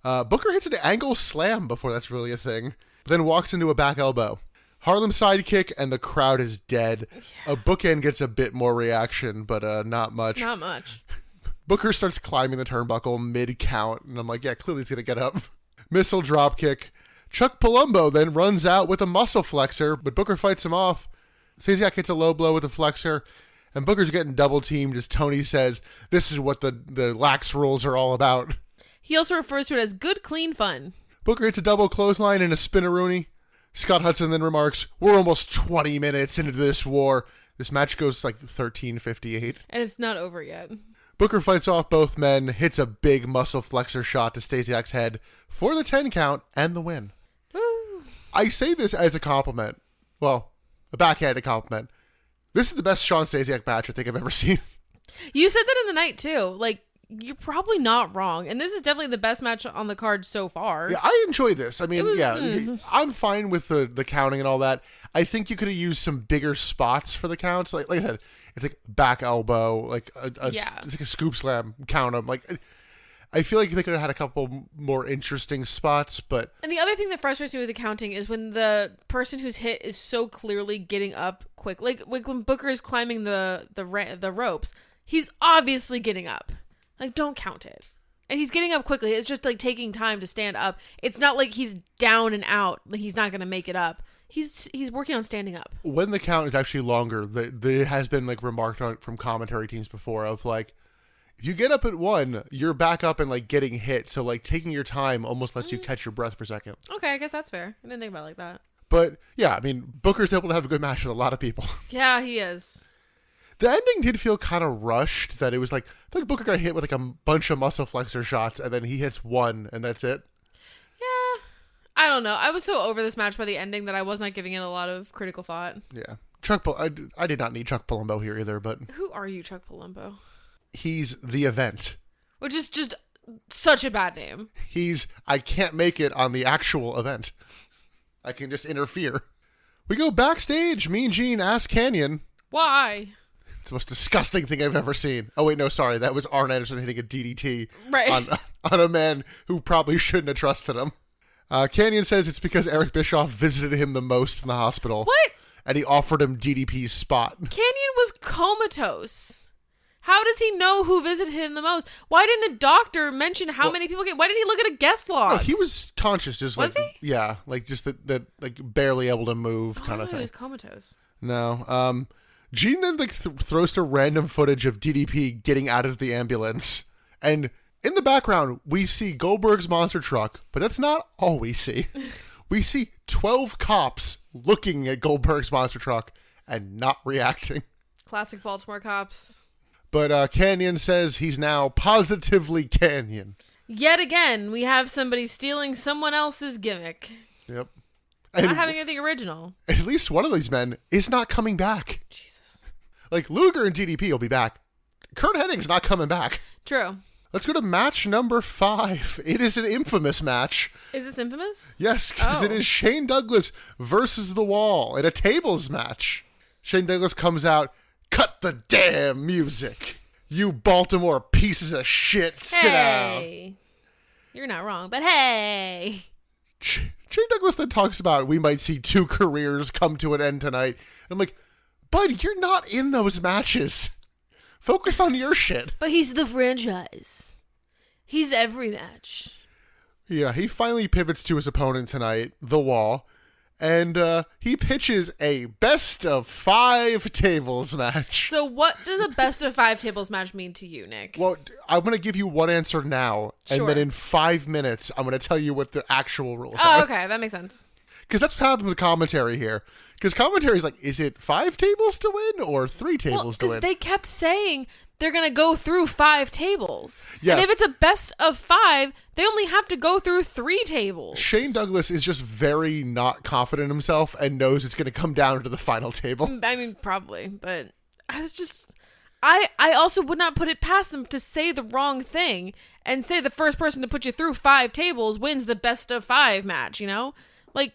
Booker hits an angle slam before that's really a thing. Then walks into a back elbow. Harlem sidekick, and the crowd is dead. Yeah. A bookend gets a bit more reaction, but not much. Not much. Booker starts climbing the turnbuckle mid-count, and I'm like, yeah, clearly he's going to get up. Missile dropkick. Chuck Palumbo then runs out with a muscle flexor, but Booker fights him off. Stasiak hits a low blow with a flexor, and Booker's getting double-teamed as Tony says, this is what the lax rules are all about. He also refers to it as good, clean fun. Booker hits a double clothesline and a spinneroonie. Scott Hudson then remarks, we're almost 20 minutes into this war. This match goes like 13:58. And it's not over yet. Booker fights off both men, hits a big muscle flexor shot to Stasiak's head for the 10 count and the win. Woo. I say this as a compliment. Well, a backhanded compliment. This is the best Shawn Stasiak match I think I've ever seen. You said that in the night, too. Like, you're probably not wrong. And this is definitely the best match on the card so far. Yeah, I enjoy this. I mean, I'm fine with the counting and all that. I think you could have used some bigger spots for the counts. Like I said, it's like back elbow, like it's like a scoop slam, count them. Like, I feel like they could have had a couple more interesting spots, but... And the other thing that frustrates me with the counting is when the person who's hit is so clearly getting up quick. Like when Booker is climbing the ropes, he's obviously getting up. Like, don't count it. And he's getting up quickly. It's just like taking time to stand up. It's not like he's down and out. Like, he's not going to make it up. He's working on standing up. When the count is actually longer, there has been like remarked on from commentary teams before of like, if you get up at 1, you're back up and like getting hit. So like taking your time almost lets you catch your breath for a second. Okay, I guess that's fair. I didn't think about it like that. But yeah, I mean, Booker's able to have a good match with a lot of people. Yeah, he is. The ending did feel kind of rushed, that it was like, I feel like Booker got hit with like a bunch of muscle flexor shots and then he hits 1 and that's it. Yeah. I don't know. I was so over this match by the ending that I was not giving it a lot of critical thought. Yeah. I did not need Chuck Palumbo here either, but... Who are you, Chuck Palumbo? He's the event. Which is just such a bad name. I can't make it on the actual event. I can just interfere. We go backstage. Mean Gene asks Canyon. Why? It's the most disgusting thing I've ever seen. Oh, wait, no, sorry. That was Arn Anderson hitting a DDT on a man who probably shouldn't have trusted him. Canyon says it's because Eric Bischoff visited him the most in the hospital. What? And he offered him DDP's spot. Canyon was comatose. How does he know who visited him the most? Why didn't a doctor mention how many people came? Why didn't he look at a guest log? No, he was conscious. Just was like, he? Yeah, like just that like barely able to move kind of thing. He was comatose. No. Gene then like throws to random footage of DDP getting out of the ambulance. And in the background, we see Goldberg's monster truck, but that's not all we see. We see 12 cops looking at Goldberg's monster truck and not reacting. Classic Baltimore cops. But Canyon says he's now positively Canyon. Yet again, we have somebody stealing someone else's gimmick. Yep. Not having anything original. At least one of these men is not coming back. Jesus. Like, Luger and DDP will be back. Kurt Hennig's not coming back. True. Let's go to match number 5. It is an infamous match. Is this infamous? Yes, because it is Shane Douglas versus The Wall in a tables match. Shane Douglas comes out, cut the damn music. You Baltimore pieces of shit, sit down. Hey. You're not wrong, but hey. Shane Douglas then talks about we might see 2 careers come to an end tonight. I'm like, bud, you're not in those matches. Focus on your shit. But he's the franchise. He's every match. Yeah, he finally pivots to his opponent tonight, The Wall, and he pitches a best of 5 tables match. So what does a best of 5 tables match mean to you, Nick? Well, I'm going to give you one answer now, and then in 5 minutes, I'm going to tell you what the actual rules are. Oh, okay, that makes sense. Because that's what happened with commentary here. Because commentary is like, is it 5 tables to win or 3 tables to win? Because they kept saying they're going to go through 5 tables. Yes. And if it's a best of 5, they only have to go through 3 tables. Shane Douglas is just very not confident in himself and knows it's going to come down to the final table. I mean, probably. But I was just... I also would not put it past them to say the wrong thing and say the first person to put you through 5 tables wins the best of 5 match, you know? Like,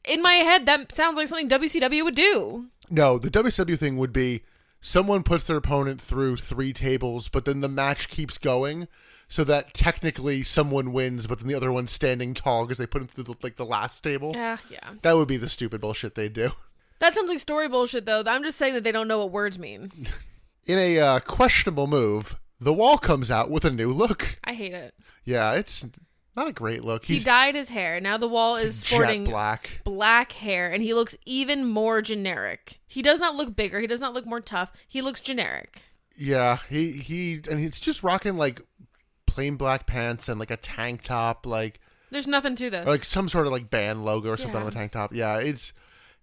in my head, that sounds like something WCW would do. No, the WCW thing would be someone puts their opponent through 3 tables, but then the match keeps going so that technically someone wins, but then the other one's standing tall because they put him through the last table. Yeah. That would be the stupid bullshit they do. That sounds like story bullshit, though. I'm just saying that they don't know what words mean. In a questionable move, the Wall comes out with a new look. I hate it. Yeah, it's not a great look. He dyed his hair. Now the Wall is sporting jet black hair, and he looks even more generic. He does not look bigger. He does not look more tough. He looks generic. Yeah, he's just rocking like plain black pants and like a tank top, like there's nothing to this. Like some sort of like band logo or something on the tank top. Yeah,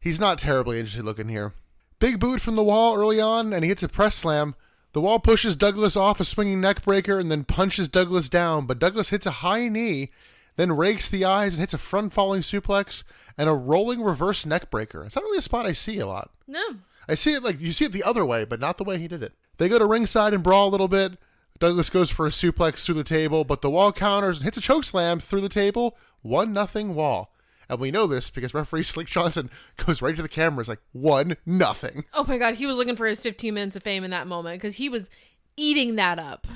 he's not terribly interesting looking here. Big boot from the Wall early on, and he hits a press slam. The Wall pushes Douglas off a swinging neck breaker and then punches Douglas down, but Douglas hits a high knee, then rakes the eyes and hits a front falling suplex and a rolling reverse neck breaker. It's not really a spot I see a lot. No. I see it you see it the other way, but not the way he did it. They go to ringside and brawl a little bit. Douglas goes for a suplex through the table, but the Wall counters and hits a choke slam through the table. 1-0 Wall. And we know this because referee Slick Johnson goes right to the camera. It's like 1-0. Oh my God, he was looking for his 15 minutes of fame in that moment because he was eating that up.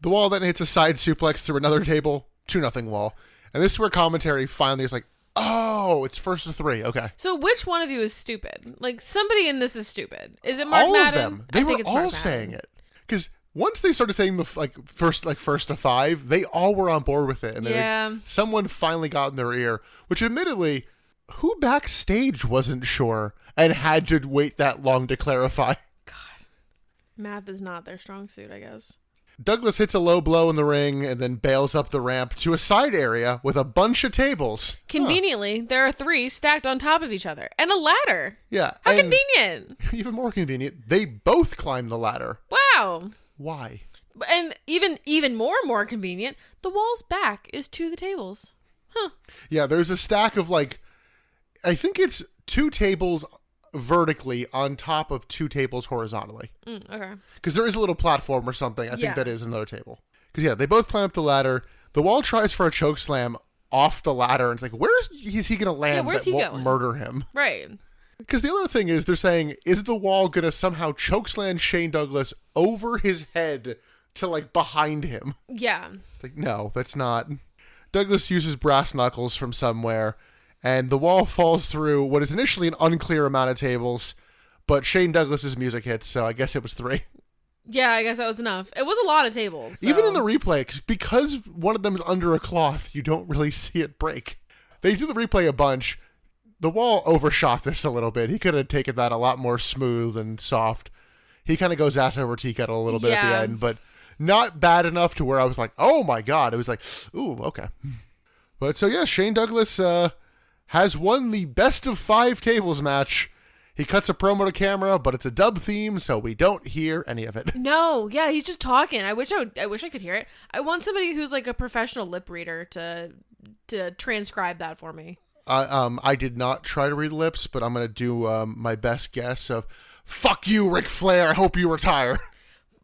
The Wall then hits a side suplex through another table. 2-0 Wall. And this is where commentary finally is like, oh, it's first of 3. Okay. So which one of you is stupid? Like, somebody in this is stupid. Is it Mark all Madden? Of them. They were all saying it. Because once they started saying the first to 5, they all were on board with it. And someone finally got in their ear, which admittedly, who backstage wasn't sure and had to wait that long to clarify? God. Math is not their strong suit, I guess. Douglas hits a low blow in the ring and then bails up the ramp to a side area with a bunch of tables. Conveniently, there are 3 stacked on top of each other and a ladder. Yeah. How convenient. Even more convenient, they both climb the ladder. Wow. Why? And even more convenient, the Wall's back is to the tables. Huh. Yeah, there's a stack of I think it's 2 tables vertically on top of 2 tables horizontally. Okay. Because there is a little platform or something. I think that is another table. Because they both climb up the ladder. The Wall tries for a choke slam off the ladder, and it's like, where is he going to land that won't going? Murder him? Right. Because the other thing is, they're saying, is the Wall going to somehow chokeslam Shane Douglas over his head to, behind him? Yeah. It's like, no, that's not. Douglas uses brass knuckles from somewhere, and the Wall falls through what is initially an unclear amount of tables, but Shane Douglas's music hits, so I guess it was 3. Yeah, I guess that was enough. It was a lot of tables. So. Even in the replay, because one of them is under a cloth, you don't really see it break. They do the replay a bunch. The Wall overshot this a little bit. He could have taken that a lot more smooth and soft. He kind of goes ass over tea kettle a little bit at the end, but not bad enough to where I was like, oh my God. It was like, ooh, okay. But so yeah, Shane Douglas has won the best of 5 tables match. He cuts a promo to camera, but it's a dub theme, so we don't hear any of it. No, yeah, he's just talking. I wish I could hear it. I want somebody who's like a professional lip reader to transcribe that for me. I did not try to read lips, but I'm going to do my best guess of, fuck you, Ric Flair, I hope you retire.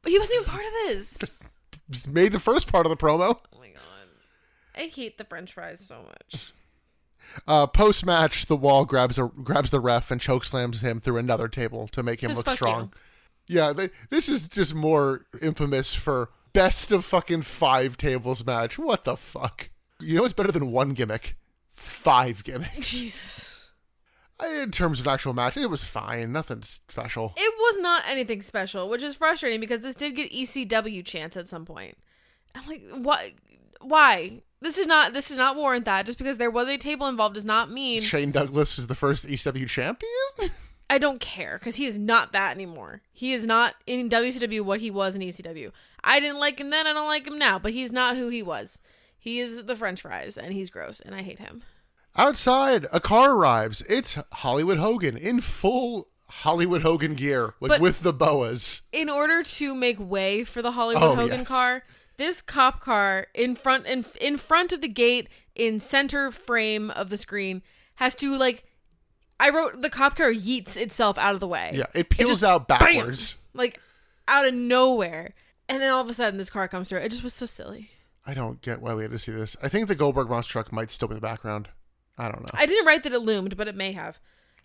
He wasn't even part of this. Just made the first part of the promo. Oh my God. I hate the french fries so much. Post-match, the Wall grabs the ref and chokeslams him through another table to make him look strong. You. Yeah, this is just more infamous for best of fucking 5 tables match. What the fuck? You know what's better than 1 gimmick? 5 gimmicks. Jesus. In terms of actual match, it was fine. Nothing special. It was not anything special, which is frustrating because this did get ECW chants at some point. I'm like, what? Why? This is not warrant that. Just because there was a table involved does not mean Shane Douglas is the first ECW champion? I don't care because he is not that anymore. He is not in WCW what he was in ECW. I didn't like him then. I don't like him now, but he's not who he was. He is the french fries and he's gross and I hate him. Outside, a car arrives. It's Hollywood Hogan in full Hollywood Hogan gear, like But with the boas. in order to make way for the Hollywood Oh, Hogan yes. car, this cop car in front of the gate, in center frame of the screen, has to I wrote the cop car yeets itself out of the way. Yeah, it peels just out backwards. Bam, out of nowhere. And then all of a sudden this car comes through. It just was so silly. I don't get why we had to see this. I think the Goldberg monster truck might still be in the background. I don't know. I didn't write that it loomed, but it may have.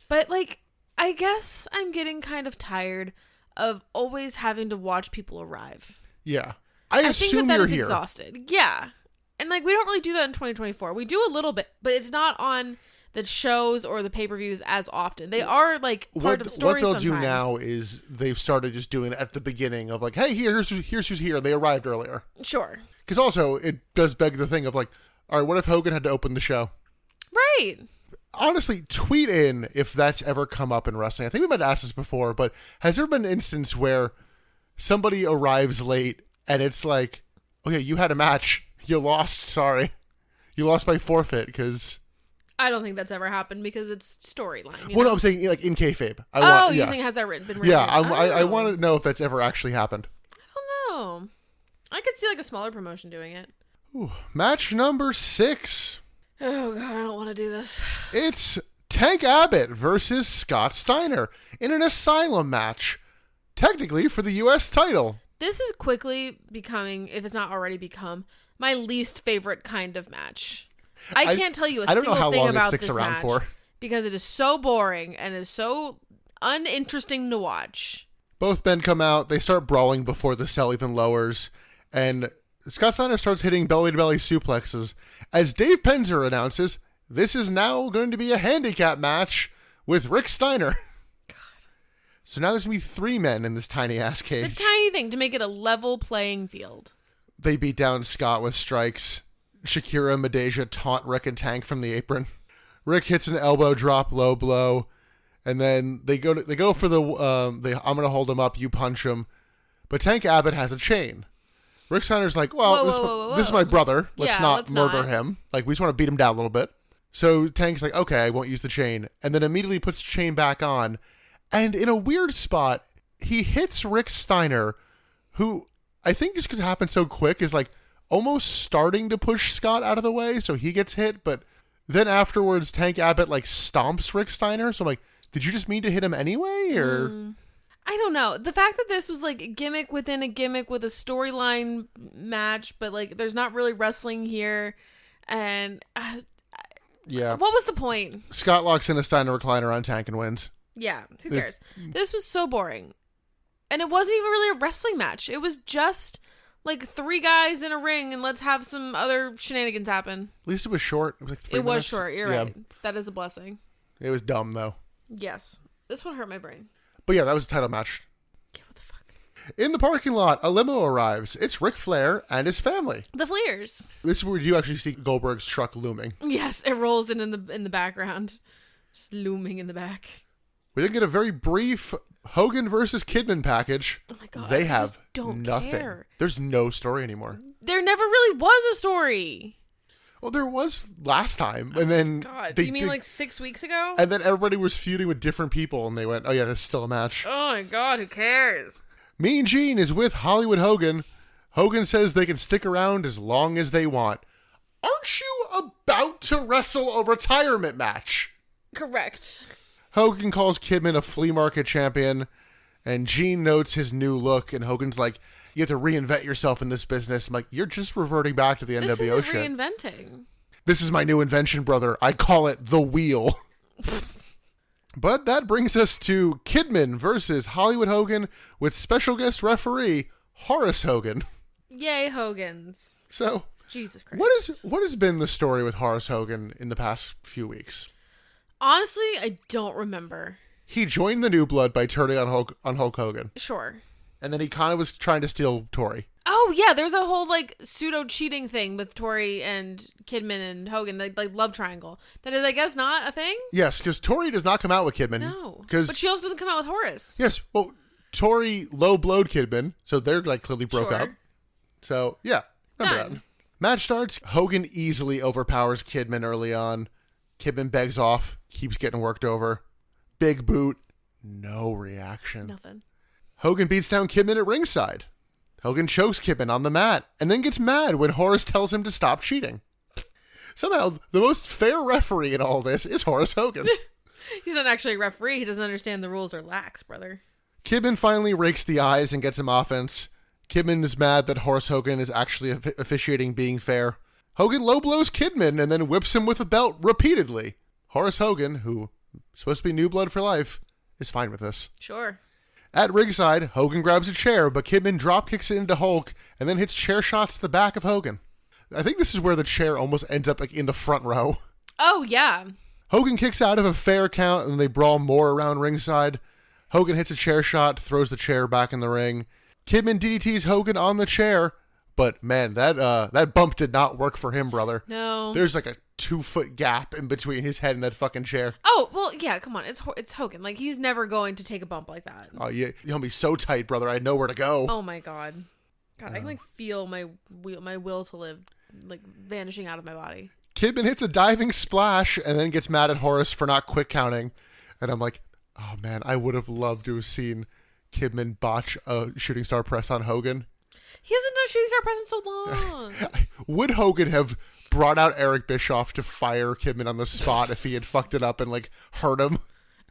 But I guess I'm getting kind of tired of always having to watch people arrive. Yeah. I assume think that you're is here. exhausted. Yeah. And we don't really do that in 2024. We do a little bit, but it's not on the shows or the pay-per-views as often. They are part of stories. What they'll sometimes. do now is they've started just doing it at the beginning of hey, here's who's here. They arrived earlier. Sure. Because also it does beg the thing of all right, what if Hogan had to open the show? Right. Honestly, tweet in if that's ever come up in wrestling. I think we might have asked this before, but has there been an instance where somebody arrives late and it's okay, you had a match, you lost, sorry. You lost by forfeit because... I don't think that's ever happened because it's storyline. Well, no, I'm saying in kayfabe. You think has that been written? Yeah, I want to know if that's ever actually happened. I don't know. I could see a smaller promotion doing it. Ooh, match number 6. Oh, God, I don't want to do this. It's Tank Abbott versus Scott Steiner in an Asylum match, technically for the U.S. title. This is quickly becoming, if it's not already become, my least favorite kind of match. I can't tell you a single thing about this match because it is so boring and is so uninteresting to watch. Both men come out, they start brawling before the cell even lowers, and Scott Steiner starts hitting belly-to-belly suplexes as Dave Penzer announces this is now going to be a handicap match with Rick Steiner. God. So now there's going to be 3 men in this tiny-ass cage. The tiny thing to make it a level playing field. They beat down Scott with strikes. Shakira and Madeja taunt Rick and Tank from the apron. Rick hits an elbow drop, low blow, and then they go for the I'm gonna hold him up, you punch him, but Tank Abbott has a chain. Rick Steiner's like, well, this is my brother. Let's not murder him. We just want to beat him down a little bit. So Tank's like, okay, I won't use the chain, and then immediately puts the chain back on, and in a weird spot, he hits Rick Steiner, who I think just because it happened so quick is almost starting to push Scott out of the way so he gets hit, but then afterwards Tank Abbott stomps Rick Steiner, so I'm like, did you just mean to hit him anyway, or... I don't know. The fact that this was a gimmick within a gimmick with a storyline match, but there's not really wrestling here, and yeah, what was the point? Scott locks in a Steiner recliner on Tank and wins. Yeah, who cares? This was so boring, and it wasn't even really a wrestling match. It was just 3 guys in a ring and let's have some other shenanigans happen. At least it was short. It was 3 minutes. Was short. You're right. That is a blessing. It was dumb though. Yes. This one hurt my brain. But yeah, that was a title match. Yeah, what the fuck? In the parking lot, a limo arrives. It's Ric Flair and his family. The Fleers. This is where you actually see Goldberg's truck looming. Yes, it rolls in the background. Just looming in the back. We did get a very brief Hogan versus Kidman package. Oh my God. They have don't nothing. Care. There's no story anymore. There never really was a story. Well, there was last time, and then... God, you mean 6 weeks ago? And then everybody was feuding with different people, and they went, oh yeah, that's still a match. Oh my God, who cares? Mean Gene is with Hollywood Hogan. Hogan says they can stick around as long as they want. Aren't you about to wrestle a retirement match? Correct. Hogan calls Kidman a flea market champion, and Gene notes his new look, and Hogan's like, you have to reinvent yourself in this business. I'm like, you're just reverting back to the NWO shit. This isn't reinventing. This is my new invention, brother. I call it the wheel. But that brings us to Kidman versus Hollywood Hogan with special guest referee Horace Hogan. Yay, Hogans. So, Jesus Christ. What has been the story with Horace Hogan in the past few weeks? Honestly, I don't remember. He joined the New Blood by turning on Hulk Hogan. Sure. And then he kind of was trying to steal Tori. Oh, yeah. There's a whole, pseudo cheating thing with Tori and Kidman and Hogan, love triangle. That is, I guess, not a thing? Yes, because Tori does not come out with Kidman. No. But she also doesn't come out with Horace. Yes. Well, Tori low-blowed Kidman, so they're, clearly broke up. So, yeah. Remember that. Match starts. Hogan easily overpowers Kidman early on. Kidman begs off, keeps getting worked over. Big boot, no reaction. Nothing. Hogan beats down Kidman at ringside. Hogan chokes Kidman on the mat and then gets mad when Horace tells him to stop cheating. Somehow, the most fair referee in all this is Horace Hogan. He's not actually a referee. He doesn't understand the rules are lax, brother. Kidman finally rakes the eyes and gets him offense. Kidman is mad that Horace Hogan is actually officiating being fair. Hogan low blows Kidman and then whips him with a belt repeatedly. Horace Hogan, who is supposed to be new blood for life, is fine with this. Sure. At ringside, Hogan grabs a chair, but Kidman drop kicks it into Hulk and then hits chair shots to the back of Hogan. I think this is where the chair almost ends up like in the front row. Oh, yeah. Hogan kicks out of a fair count and they brawl more around ringside. Hogan hits a chair shot, throws the chair back in the ring. Kidman DDTs Hogan on the chair, but man, that bump did not work for him, brother. No. There's like a 2-foot gap in between his head and that fucking chair. Oh, well, yeah, come on. It's Hogan. Like, he's never going to take a bump like that. Oh, yeah, you'll be so tight, brother. I had nowhere to go. Oh, my God. God, I can, like, feel my will to live, like, vanishing out of my body. Kidman hits a diving splash and then gets mad at Horace for not quick counting. And I'm like, oh, man, I would have loved to have seen Kidman botch a shooting star press on Hogan. He hasn't done shooting star press in so long. Would Hogan have brought out Eric Bischoff to fire Kidman on the spot if he had fucked it up and, like, hurt him?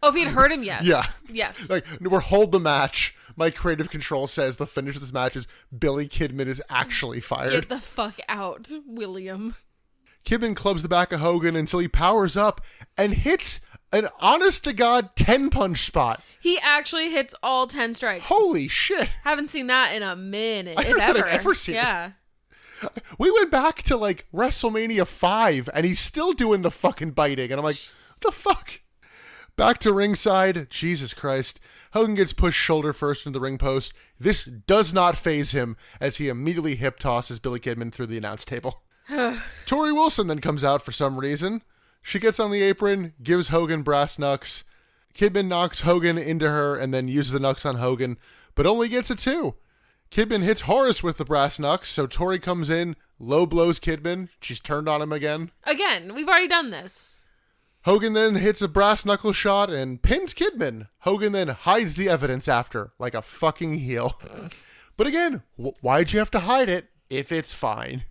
Oh, if he had hurt him, yes. Yeah. Yes. Like, we're hold the match. My creative control says the finish of this match is Billy Kidman is actually fired. Get the fuck out, William. Kidman clubs the back of Hogan until he powers up and hits an honest-to-God 10-punch spot. He actually hits all 10 strikes. Holy shit. Haven't seen that in a minute, I if don't know that ever. I've ever seen it. Yeah. We went back to, like, WrestleMania 5, and he's still doing the fucking biting. And I'm like, what the fuck? Back to ringside. Jesus Christ. Hogan gets pushed shoulder first into the ring post. This does not faze him as he immediately hip tosses Billy Kidman through the announce table. Tori Wilson then comes out for some reason. She gets on the apron, gives Hogan brass knucks. Kidman knocks Hogan into her and then uses the knucks on Hogan, but only gets a 2. Kidman hits Horace with the brass knucks, so Tori comes in, low blows Kidman. She's turned on him again. Again, we've already done this. Hogan then hits a brass knuckle shot and pins Kidman. Hogan then hides the evidence after, like a fucking heel. But again, why'd you have to hide it if it's fine?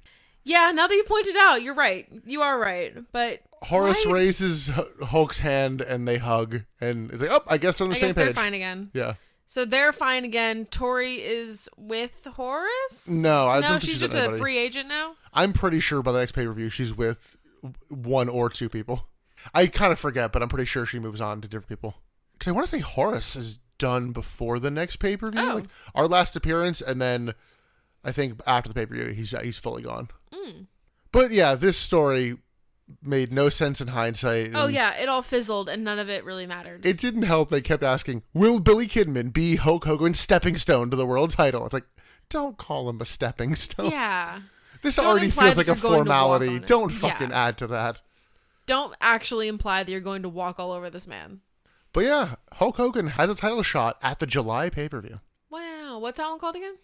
Yeah, now that you've pointed out, you're right. You are right, but Horace raises Hulk's hand and they hug, and it's like, oh, I guess they're on the same page. They're fine again. Yeah. So they're fine again. Tori is with Horace? No, I don't think she's she's just with a anybody. free agent now? I'm pretty sure by the next pay-per-view she's with 1 or 2 people. I kind of forget, but I'm pretty sure she moves on to different people. Because I want to say Horace is done before the next pay-per-view. Oh. Like our last appearance, and then I think after the pay-per-view, he's fully gone. Mm. But yeah, this story made no sense in hindsight. Oh yeah, it all fizzled and none of it really mattered. It didn't help. They kept asking, will Billy Kidman be Hulk Hogan's stepping stone to the world title? It's like, don't call him a stepping stone. Yeah. This Don't already imply feels that like a you're going to walk formality. on it. Don't fucking add to that. Don't actually imply that you're going to walk all over this man. But yeah, Hulk Hogan has a title shot at the July pay-per-view. Wow. What's that one called again?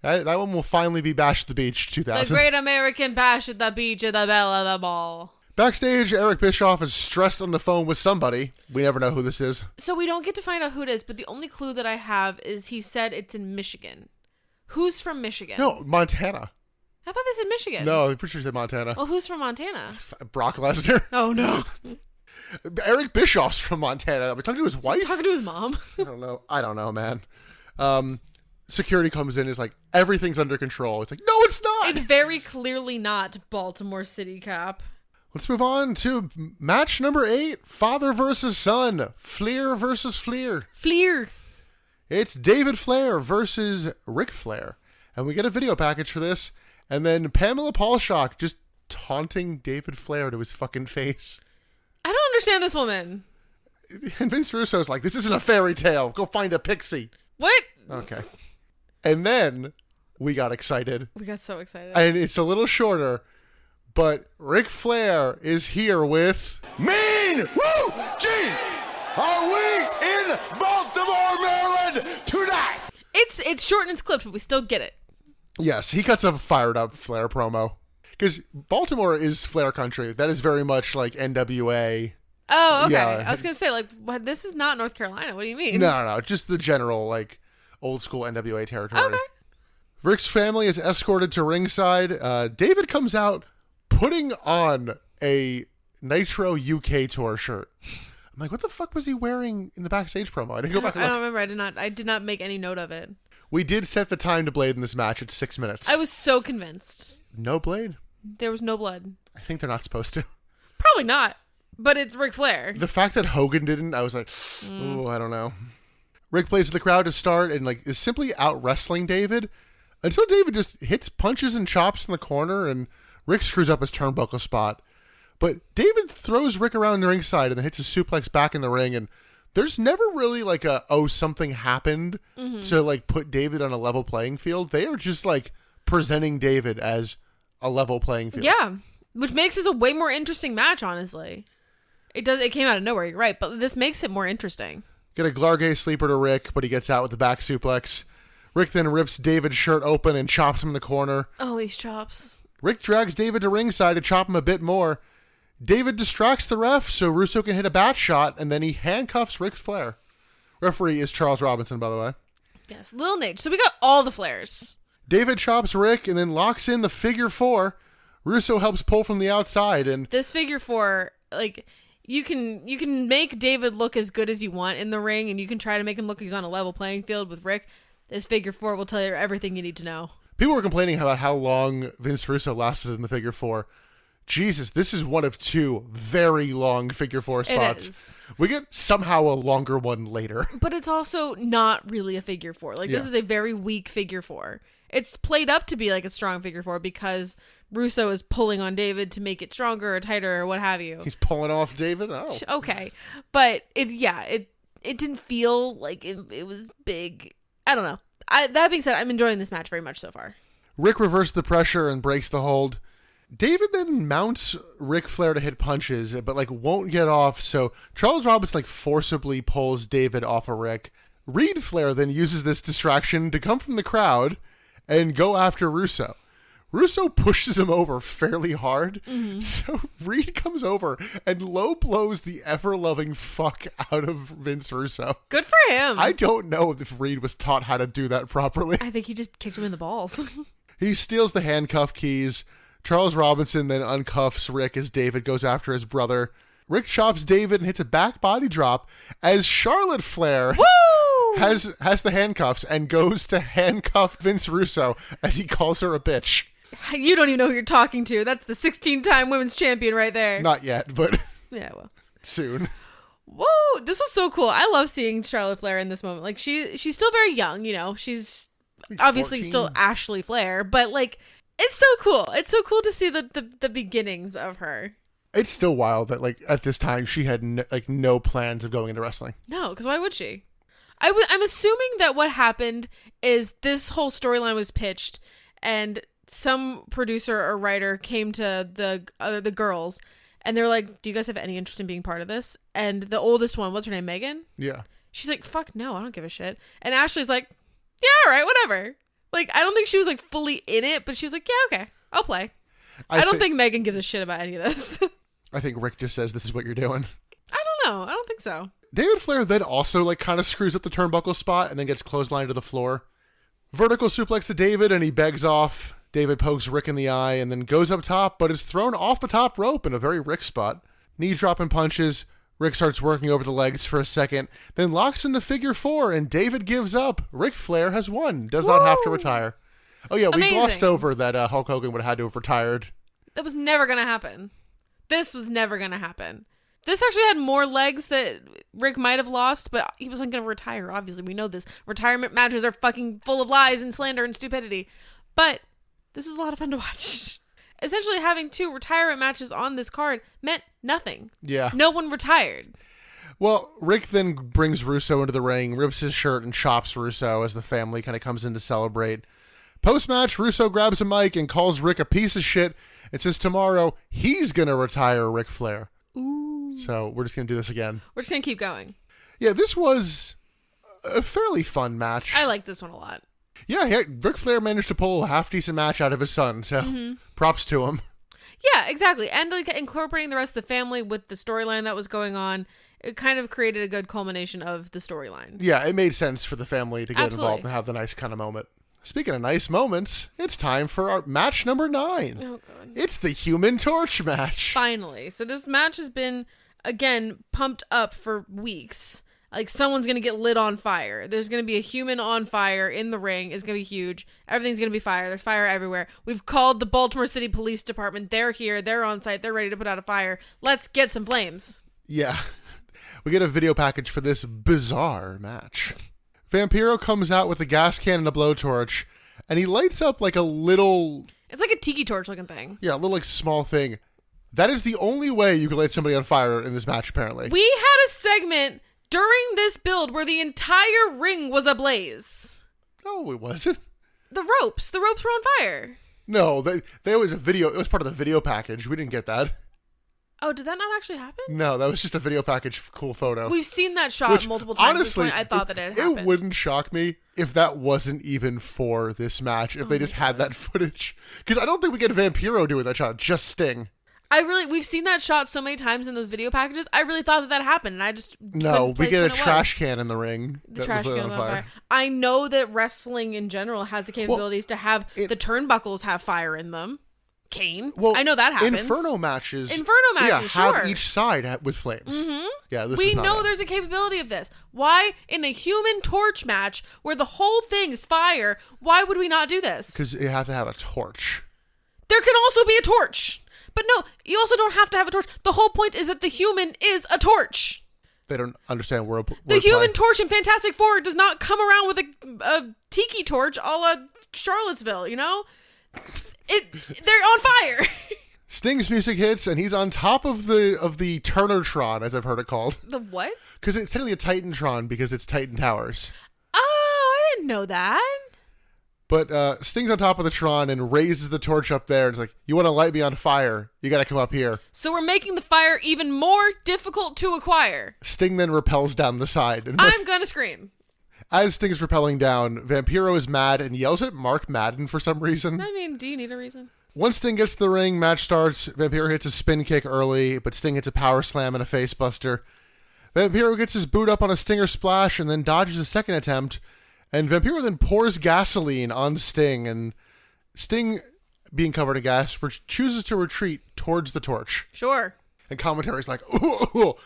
That one will finally be Bash at the Beach 2000. The Great American Bash at the Beach at the Belle of the Ball. Backstage, Eric Bischoff is stressed on the phone with somebody. We never know who this is. So we don't get to find out who it is, but the only clue that I have is he said it's in Michigan. Who's from Michigan? No, Montana. I thought they said Michigan. No, I'm pretty sure he said Montana. Well, who's from Montana? Brock Lesnar. Oh, no. Eric Bischoff's from Montana. We're talking to his wife? Talking to his mom. I don't know, man. Security comes in, is like, everything's under control. It's like, no, it's not. It's very clearly not Baltimore City Cop. Let's move on to match number 8. Father versus son. Flair versus Flair. Flair. It's David Flair versus Ric Flair. And we get a video package for this. And then Pamela Paulshock just taunting David Flair to his fucking face. I don't understand this woman. And Vince Russo's like, this isn't a fairy tale. Go find a pixie. What? Okay. And then we got excited. We got so excited. And it's a little shorter, but Ric Flair is here with... Mean Woo Gee! Are we in Baltimore, Maryland tonight? It's short and it's clipped, but we still get it. Yes, he cuts a fired up Flair promo. Because Baltimore is Flair country. That is very much like NWA. Oh, okay. Yeah. I was going to say, like, what, this is not North Carolina. What do you mean? No. Just the general, like, old school NWA territory. Okay. Rick's family is escorted to ringside. David comes out putting on a Nitro UK tour shirt. I'm like, what the fuck was he wearing in the backstage promo? I didn't go back and I look. don't remember. I did not make any note of it. We did set the time to Blade in this match at 6 minutes. I was so convinced. No Blade? There was no blood. I think they're not supposed to. Probably not. But it's Ric Flair. The fact that Hogan didn't, I was like, oh, I don't know. Rick plays to the crowd to start and like is simply out wrestling David until David just hits punches and chops in the corner and Rick screws up his turnbuckle spot. But David throws Rick around the ringside and then hits a suplex back in the ring, and there's never really like a, oh, something happened to like put David on a level playing field. They are just like presenting David as a level playing field. Yeah. Which makes this a way more interesting match, honestly. It came out of nowhere, you're right, but this makes it more interesting. Get a Glargay sleeper to Rick, but he gets out with the back suplex. Rick then rips David's shirt open and chops him in the corner. Oh, these chops. Rick drags David to ringside to chop him a bit more. David distracts the ref so Russo can hit a bat shot, and then he handcuffs Ric Flair. Referee is Charles Robinson, by the way. Yes, Lil Nate. So we got all the Flairs. David chops Rick and then locks in the figure four. Russo helps pull from the outside, and This figure four, like, you can make David look as good as you want in the ring, and you can try to make him look like he's on a level playing field with Rick. This figure four will tell you everything you need to know. people were complaining about how long Vince Russo lasted in the figure four. Jesus, this is one of two very long figure four spots. It is. We get somehow a longer one later. But it's also not really a figure four. Like, this Yeah. is a very weak figure four. It's played up to be like a strong figure four because Russo is pulling on David to make it stronger or tighter or what have you. He's pulling off David. Oh, Okay. But it didn't feel like it was big. I don't know. That being said, I'm enjoying this match very much so far. Rick reversed the pressure and breaks the hold. David then mounts Ric Flair to hit punches, but like won't get off. So Charles Robinson like forcibly pulls David off of Rick. Reed Flair then uses this distraction to come from the crowd and go after Russo. Russo pushes him over fairly hard. Mm-hmm. So Reed comes over and low blows the ever-loving fuck out of Vince Russo. Good for him. I don't know if Reed was taught how to do that properly. I think he just kicked him in the balls. He steals the handcuff keys. Charles Robinson then uncuffs Rick as David goes after his brother. Rick chops David and hits a back body drop as Charlotte Flair has the handcuffs and goes to handcuff Vince Russo as he calls her a bitch. You don't even know who you're talking to. That's the 16-time women's champion right there. Not yet, but Yeah, well. soon. Whoa, this was so cool. I love seeing Charlotte Flair in this moment. Like, she's still very young, you know. She's Like obviously 14. still Ashley Flair, but like, it's so cool. It's so cool to see the beginnings of her. It's still wild that like at this time she had no plans of going into wrestling. No, because why would she? I'm assuming that what happened is this whole storyline was pitched, and some producer or writer came to the girls, and they're like, "Do you guys have any interest in being part of this?" And the oldest one, what's her name, Megan? Yeah. She's like, "Fuck no, I don't give a shit." And Ashley's like, "Yeah, all right, whatever." Like, I don't think she was like fully in it, but she was like, "Yeah, okay, I'll play." I don't think Megan gives a shit about any of this. I think Rick just says this is what you're doing. I don't know. I don't think so. David Flair then also like kind of screws up the turnbuckle spot and then gets clotheslined to the floor. Vertical suplex to David and he begs off. David pokes Rick in the eye and then goes up top, but is thrown off the top rope in a very Rick spot. Knee dropping punches. Rick starts working over the legs for a second, then locks into figure four, and David gives up. Ric Flair has won. Does not have to retire. Oh yeah, we Amazing. glossed over that Hulk Hogan would have had to have retired. That was never going to happen. This was never going to happen. This actually had more legs that Rick might have lost, but he wasn't going to retire, obviously. We know this. Retirement matches are fucking full of lies and slander and stupidity. But this is a lot of fun to watch. Essentially, having two retirement matches on this card meant nothing. Yeah. No one retired. Well, Rick then brings Russo into the ring, rips his shirt, and chops Russo as the family kind of comes in to celebrate. Post-match, Russo grabs a mic and calls Rick a piece of shit and says tomorrow he's going to retire Ric Flair. Ooh. So we're just going to do this again. We're just going to keep going. Yeah, this was a fairly fun match. I like this one a lot. Yeah, Ric Flair managed to pull a half-decent match out of his son, so props to him. Yeah, exactly. And like incorporating the rest of the family with the storyline that was going on, it kind of created a good culmination of the storyline. Yeah, it made sense for the family to get Absolutely. involved and have the nice kind of moment. Speaking of nice moments, it's time for our match number 9. Oh, God. It's the Human Torch match. Finally. So this match has been, again, pumped up for weeks. Like, someone's going to get lit on fire. There's going to be a human on fire in the ring. It's going to be huge. Everything's going to be fire. There's fire everywhere. We've called the Baltimore City Police Department. They're here. They're on site. They're ready to put out a fire. Let's get some flames. Yeah. We get a video package for this bizarre match. Vampiro comes out with a gas can and a blowtorch, and he lights up like a little... It's like a tiki torch looking thing. Yeah, a little like small thing. That is the only way you can light somebody on fire in this match, apparently. We had a segment during this build where the entire ring was ablaze. No, it wasn't. The ropes were on fire. No, there was a video. It was part of the video package. We didn't get that. Oh, did that not actually happen? No, that was just a video package, cool photo. We've seen that shot multiple times. Honestly, at this point. I thought that it had happened. It wouldn't shock me if that wasn't even for this match, if they just had that footage. Because I don't think we get Vampiro doing that shot, just Sting. We've seen that shot so many times in those video packages. I really thought that happened, and I just No, we get a trash can in the ring. The trash can on fire. I know that wrestling in general has the capabilities to have the turnbuckles have fire in them. Kane. Well, I know that happens. Inferno matches, yeah, have each side with flames. Mm-hmm. Yeah, we know there's a capability of this. Why, in a Human Torch match where the whole thing's fire, why would we not do this? Because you have to have a torch. There can also be a torch. But no, you also don't have to have a torch. The whole point is that the human is a torch. They don't understand word The Human Torch in Fantastic Four does not come around with a tiki torch a la Charlottesville, you know? They're on fire. Sting's music hits, and he's on top of the Turnotron, as I've heard it called. The what? Because it's technically a Titantron because it's Titan Towers. Oh, I didn't know that. But Sting's on top of the Tron and raises the torch up there. And it's like, you want to light me on fire? You got to come up here. So we're making the fire even more difficult to acquire. Sting then repels down the side. And I'm going to scream. As Sting's rappelling down, Vampiro is mad and yells at Mark Madden for some reason. I mean, do you need a reason? Once Sting gets to the ring, match starts. Vampiro hits a spin kick early, but Sting hits a power slam and a face buster. Vampiro gets his boot up on a Stinger splash and then dodges a second attempt. And Vampiro then pours gasoline on Sting, and Sting, being covered in gas, chooses to retreat towards the torch. Sure. And commentary's like, oh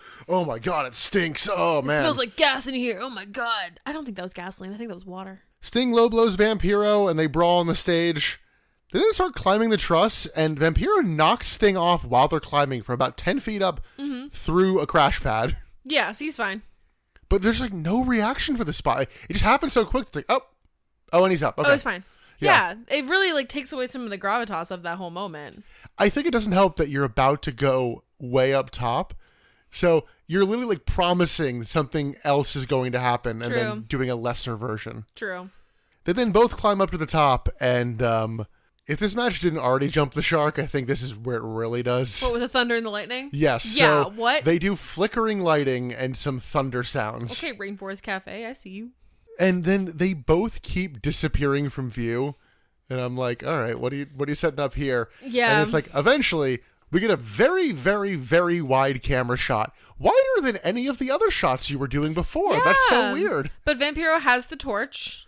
my God, it stinks. Oh, man. It smells like gas in here. Oh, my God. I don't think that was gasoline. I think that was water. Sting low blows Vampiro, and they brawl on the stage. They then start climbing the truss, and Vampiro knocks Sting off while they're climbing from about 10 feet up through a crash pad. Yeah, so he's fine. But there's like no reaction for the spot. It just happens so quick. It's like, oh, and he's up. Okay. Oh, he's fine. Yeah, it really like takes away some of the gravitas of that whole moment. I think it doesn't help that you're about to go way up top. So you're literally like promising something else is going to happen and then doing a lesser version. True. They then both climb up to the top, and if this match didn't already jump the shark, I think this is where it really does. What, with the thunder and the lightning? Yes. Yeah, so what? They do flickering lighting and some thunder sounds. Okay, Rainforest Cafe, I see you. And then they both keep disappearing from view. And I'm like, all right, what are you setting up here? Yeah. And it's like, eventually, we get a very, very, very wide camera shot. Wider than any of the other shots you were doing before. Yeah. That's so weird. But Vampiro has the torch.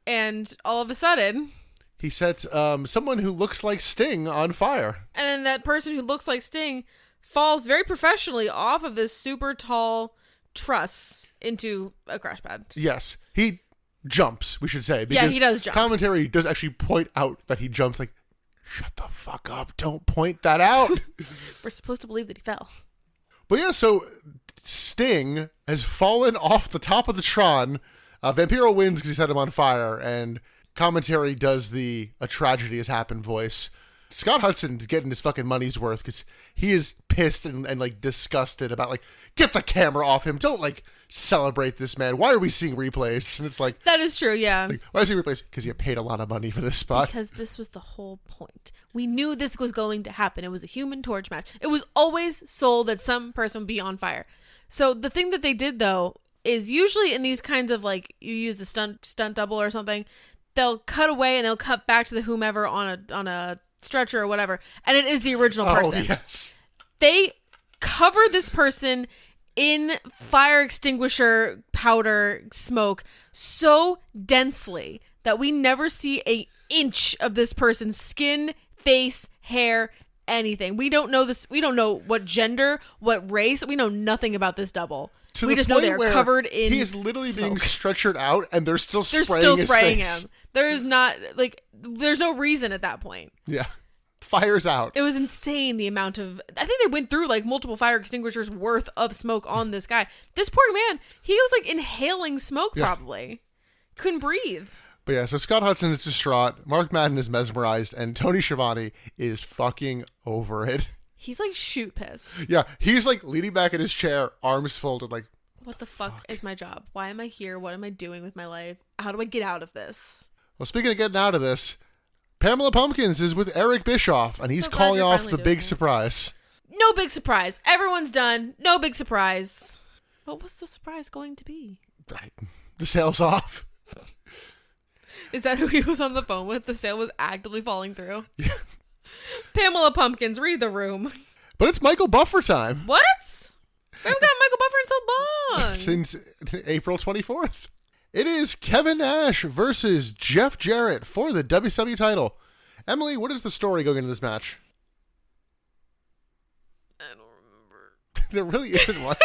And all of a sudden, he sets someone who looks like Sting on fire. And then that person who looks like Sting falls very professionally off of this super tall truss into a crash pad. Yes. He jumps, we should say. Yeah, he does jump. Commentary does actually point out that he jumps. Like, shut the fuck up. Don't point that out. We're supposed to believe that he fell. But yeah, so Sting has fallen off the top of the Tron. Vampiro wins because he set him on fire. And commentary does a tragedy has happened voice. Scott Hudson's getting his fucking money's worth because he is pissed and like disgusted about like, get the camera off him. Don't like celebrate this man. Why are we seeing replays? And it's like, that is true. Yeah. Like, why is he replays? Because you paid a lot of money for this spot. Because this was the whole point. We knew this was going to happen. It was a Human Torch match. It was always sold that some person would be on fire. So the thing that they did though is usually in these kinds of like you use a stunt double or something, they'll cut away and they'll cut back to the whomever on a stretcher or whatever, and it is the original person. Oh, yes. They cover this person in fire extinguisher powder smoke so densely that we never see an inch of this person's skin, face, hair, anything. We don't know this. We don't know what gender, what race. We know nothing about this double. We just know they're covered in he is literally smoke. being stretchered out, and they're still They're spraying still his spraying face. him. There is not, like, there's no reason at that point. Yeah. Fire's out. It was insane the amount of, I think they went through like multiple fire extinguishers worth of smoke on this guy. This poor man, he was like inhaling smoke probably. Couldn't breathe. But yeah, so Scott Hudson is distraught, Mark Madden is mesmerized, and Tony Schiavone is fucking over it. He's like shoot pissed. Yeah, he's like leaning back in his chair, arms folded, like, What the fuck is my job? Why am I here? What am I doing with my life? How do I get out of this? Well, speaking of getting out of this, Pamela Pumpkins is with Eric Bischoff, and he's So glad calling you're off finally the doing big it. surprise. No big surprise. Everyone's done. No big surprise. What was the surprise going to be? Right. The sale's off. Is that who he was on the phone with? The sale was actively falling through. Yeah. Pamela Pumpkins, read the room. But it's Michael Buffer time. What? We haven't got Michael Buffer in so long. Since April 24th. It is Kevin Nash versus Jeff Jarrett for the WCW title. Emily, what is the story going into this match? I don't remember. There really isn't one.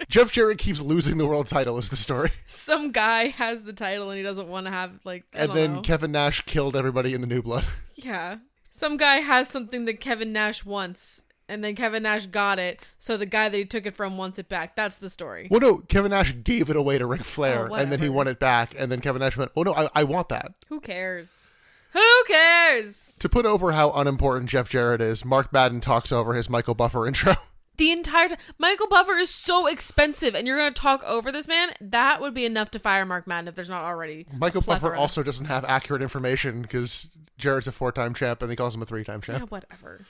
Jeff Jarrett keeps losing the world title is the story. Some guy has the title and he doesn't want to have, like, I And don't then know. Kevin Nash killed everybody in the New Blood. Yeah. Some guy has something that Kevin Nash wants, and then Kevin Nash got it, so the guy that he took it from wants it back. That's the story. Well, no, Kevin Nash gave it away to Ric Flair, Oh, and then he whatever. won it back, and then Kevin Nash went, oh no, I want that. Who cares? Who cares? To put over how unimportant Jeff Jarrett is, Mark Madden talks over his Michael Buffer intro. The entire time. Michael Buffer is so expensive, and you're going to talk over this man? That would be enough to fire Mark Madden if there's not already Michael Buffer plethora. also doesn't have accurate information because Jarrett's a 4-time champ and he calls him a 3-time champ. Yeah, whatever.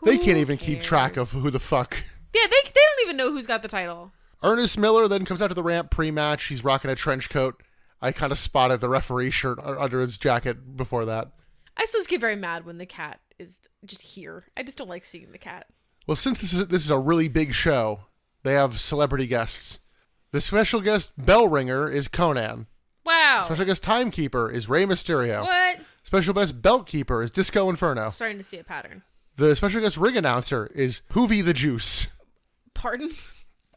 They Who can't even keep track cares? of who the fuck. Yeah, they don't even know who's got the title. Ernest Miller then comes out to the ramp pre-match. He's rocking a trench coat. I kind of spotted the referee shirt under his jacket before that. I still just get very mad when the cat is just here. I just don't like seeing the cat. Well, since this is a really big show, they have celebrity guests. The special guest bell ringer is Conan. Wow. Special guest timekeeper is Rey Mysterio. What? Special guest belt keeper is Disco Inferno. Starting to see a pattern. The special guest ring announcer is Hoovy the Juice. Pardon?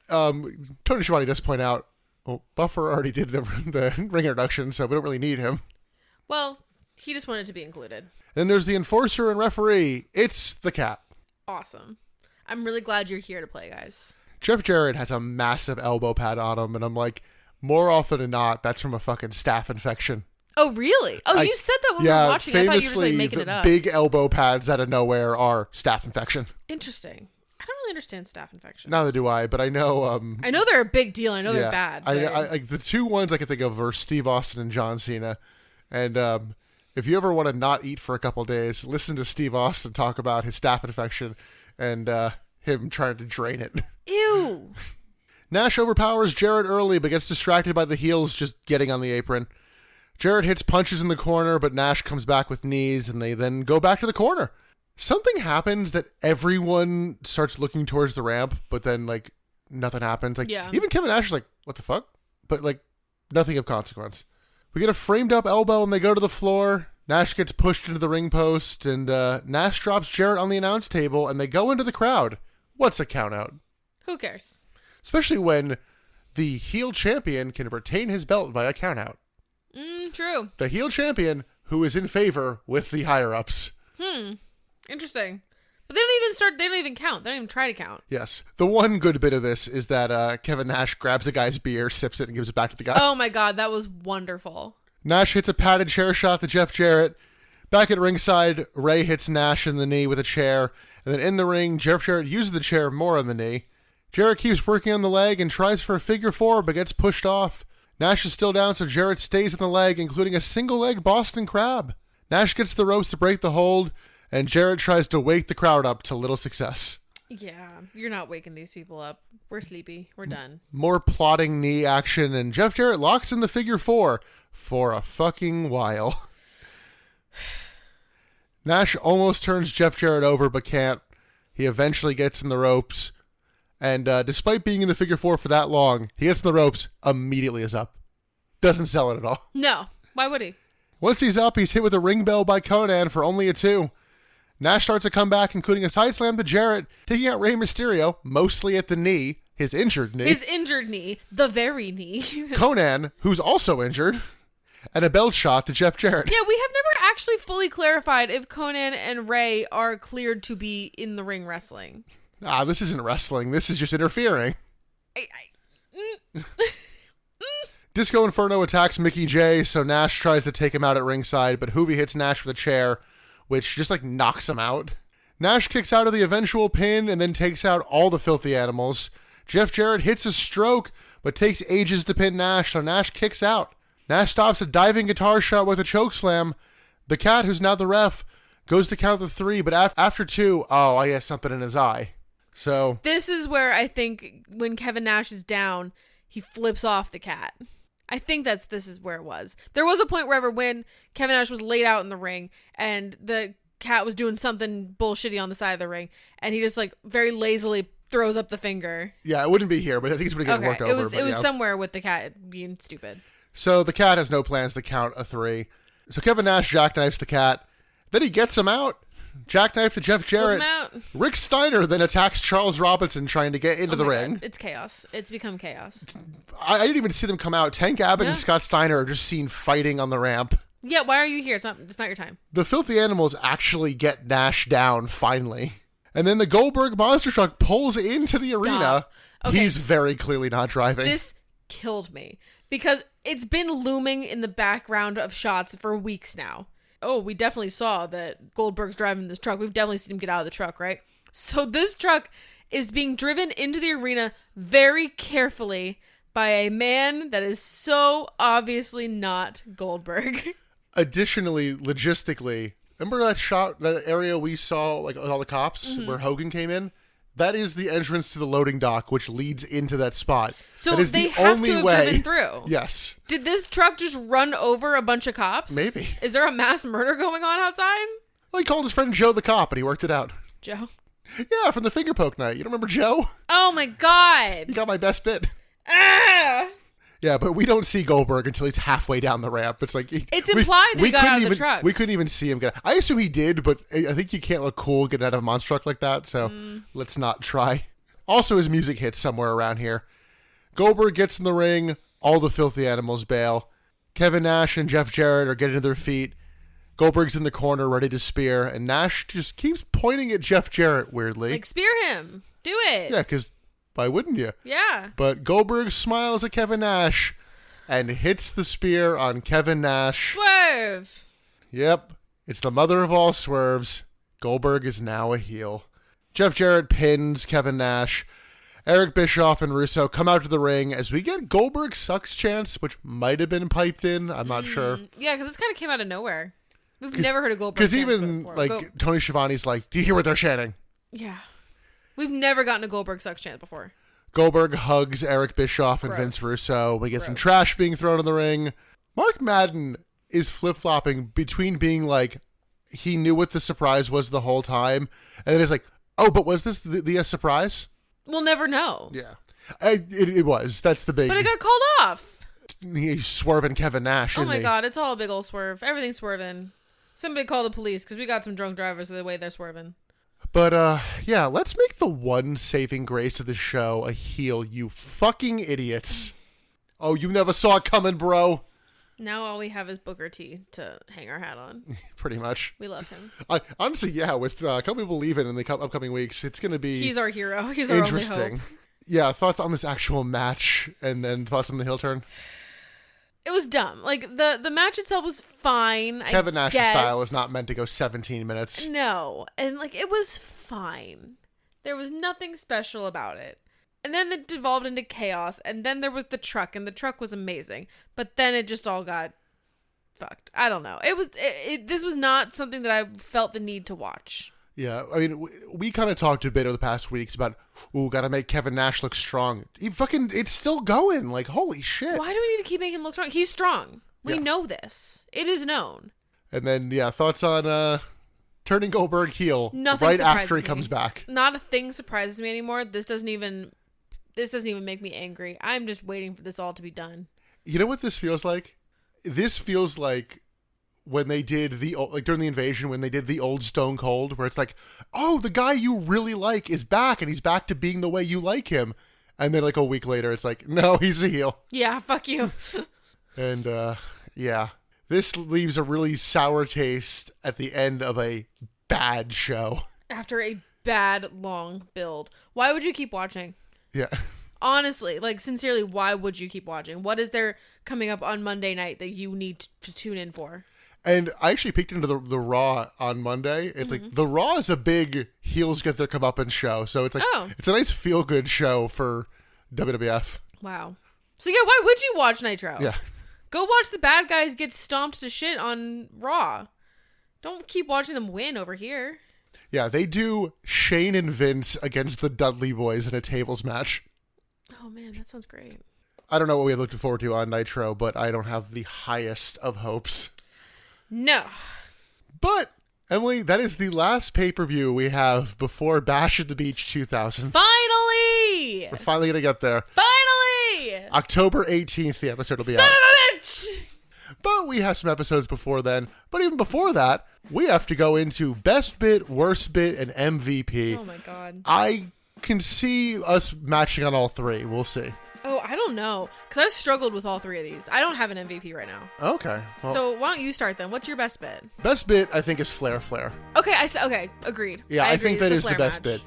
Tony Schiavone does point out, well, Buffer already did the ring introduction, so we don't really need him. Well, he just wanted to be included. Then there's the enforcer and referee. It's the cat. Awesome. I'm really glad you're here to play, guys. Jeff Jarrett has a massive elbow pad on him, and I'm like, more often than not, that's from a fucking staph infection. Oh, really? Oh, you said that when we were watching. I thought you were just like making it up. Big elbow pads out of nowhere are staph infection. Interesting. I don't really understand staph infections. Neither do I, but I know. I know they're a big deal. I know they're bad. I like the two ones I can think of are Steve Austin and John Cena, and if you ever want to not eat for a couple days, listen to Steve Austin talk about his staph infection and him trying to drain it. Ew. Nash overpowers Jarrett early, but gets distracted by the heels just getting on the apron. Jarrett hits punches in the corner, but Nash comes back with knees, and they then go back to the corner. Something happens that everyone starts looking towards the ramp, but then, like, nothing happens. Like, Yeah. even Kevin Nash is like, what the fuck? But, like, nothing of consequence. We get a framed-up elbow, and they go to the floor. Nash gets pushed into the ring post, and Nash drops Jarrett on the announce table, and they go into the crowd. What's a count-out? Who cares? Especially when the heel champion can retain his belt via count-out. True. The heel champion who is in favor with the higher-ups. Interesting. But they don't even start. They don't even count. They don't even try to count. Yes. The one good bit of this is that Kevin Nash grabs a guy's beer, sips it, and gives it back to the guy. Oh my god, that was wonderful. Nash hits a padded chair shot to Jeff Jarrett. Back at ringside, Ray hits Nash in the knee with a chair. And then in the ring, Jeff Jarrett uses the chair more on the knee. Jarrett keeps working on the leg and tries for a figure four, but gets pushed off. Nash is still down, so Jarrett stays in the leg, including a single leg Boston Crab. Nash gets the ropes to break the hold, and Jarrett tries to wake the crowd up to little success. Yeah, you're not waking these people up. We're sleepy. We're done. More plotting knee action, and Jeff Jarrett locks in the figure four for a fucking while. Nash almost turns Jeff Jarrett over, but can't. He eventually gets in the ropes. And despite being in the figure four for that long, he gets in the ropes, immediately is up. Doesn't sell it at all. No. Why would he? Once he's up, he's hit with a ring bell by Conan for only a 2. Nash starts a comeback, including a side slam to Jarrett, taking out Rey Mysterio, mostly at the knee, his injured knee. His injured knee. The very knee. Conan, who's also injured, and a belt shot to Jeff Jarrett. Yeah, we have never actually fully clarified if Conan and Ray are cleared to be in the ring wrestling. This isn't wrestling. This is just interfering. Disco Inferno attacks Mickey J, so Nash tries to take him out at ringside, but Hoovy hits Nash with a chair, which just knocks him out. Nash kicks out of the eventual pin and then takes out all the filthy animals. Jeff Jarrett hits a stroke, but takes ages to pin Nash, so Nash kicks out. Nash stops a diving guitar shot with a chokeslam. The Cat, who's now the ref, goes to count the 3, but after 2, he has something in his eye. So this is where I think when Kevin Nash is down, he flips off the Cat. I think this is where it was. There was a point wherever when Kevin Nash was laid out in the ring and the Cat was doing something bullshitty on the side of the ring, and he just very lazily throws up the finger. Yeah, it wouldn't be here, but I think he's going to get worked over. It was somewhere with the Cat being stupid. So the Cat has no plans to count a 3. So Kevin Nash jackknifes the Cat. Then he gets him out. Jackknife to Jeff Jarrett. Rick Steiner then attacks Charles Robinson trying to get into the ring. God. It's chaos. It's become chaos. I didn't even see them come out. Tank Abbott and Scott Steiner are just seen fighting on the ramp. Yeah, why are you here? It's not your time. The filthy animals actually get Nash down finally. And then the Goldberg monster truck pulls into the arena. Okay. He's very clearly not driving. This killed me because it's been looming in the background of shots for weeks now. Oh, we definitely saw that Goldberg's driving this truck. We've definitely seen him get out of the truck, right? So this truck is being driven into the arena very carefully by a man that is so obviously not Goldberg. Additionally, logistically, remember that shot, that area we saw, with all the cops, where Hogan came in? That is the entrance to the loading dock, which leads into that spot. So that is they the have only to have way. driven through. Yes. Did this truck just run over a bunch of cops? Maybe. Is there a mass murder going on outside? Well, he called his friend Joe the cop, and he worked it out. Joe? Yeah, from the finger poke night. You don't remember Joe? Oh my God. He got my best bit. Ah! Yeah, but we don't see Goldberg until he's halfway down the ramp. It's it's implied he got out of the truck. We couldn't even see him get out. I assume he did, but I think you can't look cool getting out of a monster truck like that, so let's not try. Also, his music hits somewhere around here. Goldberg gets in the ring. All the filthy animals bail. Kevin Nash and Jeff Jarrett are getting to their feet. Goldberg's in the corner ready to spear, and Nash just keeps pointing at Jeff Jarrett weirdly. Spear him. Do it. Yeah, because why wouldn't you? Yeah. But Goldberg smiles at Kevin Nash and hits the spear on Kevin Nash. Swerve. Yep. It's the mother of all swerves. Goldberg is now a heel. Jeff Jarrett pins Kevin Nash. Eric Bischoff and Russo come out to the ring as we get Goldberg sucks chants, which might have been piped in. I'm not sure. Yeah, because this kind of came out of nowhere. We've never heard of Goldberg. Because even Tony Schiavone's like, do you hear what they're chanting? Yeah. We've never gotten a Goldberg sucks chant before. Goldberg hugs Eric Bischoff and Vince Russo. We get some trash being thrown in the ring. Mark Madden is flip-flopping between being he knew what the surprise was the whole time, and then it's but was this the surprise? We'll never know. Yeah. It was. That's the big... But it got called off. He's swerving Kevin Nash, Oh my God, it's all a big old swerve. Everything's swerving. Somebody call the police, because we got some drunk drivers the way they're swerving. But, let's make the one saving grace of the show a heel, you fucking idiots. Oh, you never saw it coming, bro. Now all we have is Booker T to hang our hat on. Pretty much. We love him. Honestly, yeah, with a couple people leaving in the upcoming weeks, it's going to be... He's our hero. He's our only hope. Yeah, thoughts on this actual match, and then thoughts on the heel turn? It was dumb. The match itself was fine. Kevin Nash's style is not meant to go 17 minutes. No. And it was fine. There was nothing special about it. And then it devolved into chaos. And then there was the truck, and the truck was amazing. But then it just all got fucked. I don't know. This was not something that I felt the need to watch. Yeah, I mean, we kind of talked a bit over the past weeks about, gotta make Kevin Nash look strong. It's still going. Holy shit. Why do we need to keep making him look strong? He's strong. We know this. It is known. And then, thoughts on turning Goldberg heel Nothing right surprises after he me. comes back. Not a thing surprises me anymore. This doesn't even make me angry. I'm just waiting for this all to be done. You know what this feels like? This feels like when they did during the invasion, when they did the old Stone Cold, where it's like, oh, the guy you really like is back, and he's back to being the way you like him. And then like a week later, it's like, no, he's a heel. Yeah, fuck you. And yeah, this leaves a really sour taste at the end of a bad show. After a bad, long build. Why would you keep watching? Yeah. Honestly, like, sincerely, why would you keep watching? What is there coming up on Monday night that you need to tune in for? And I actually peeked into the Raw on Monday. It's like the Raw is a big heels get their comeuppance show. So it's like, it's a nice feel-good show for WWF. Wow. So yeah, why would you watch Nitro? Yeah. Go watch the bad guys get stomped to shit on Raw. Don't keep watching them win over here. Yeah, they do Shane and Vince against the Dudley Boys in a tables match. Oh man, that sounds great. I don't know what we had looked forward to on Nitro, but I don't have the highest of hopes. No. But, Emily, that is the last pay-per-view we have before Bash at the Beach 2000. Finally! We're finally going to get there. Finally! October 18th, the episode will be Son out. of a bitch! But we have some episodes before then. But even before that, we have to go into Best Bit, Worst Bit, and MVP. Oh my god. I can see us matching on all three. We'll see. Oh, I don't know. Because I've struggled with all three of these. I don't have an MVP right now. Okay. Well, So why don't you start then? What's your best bit? Best Bit, I think, is Flair Flair. Okay, okay, agreed. Yeah, I agree. think that It's is a the Flair best match. bit.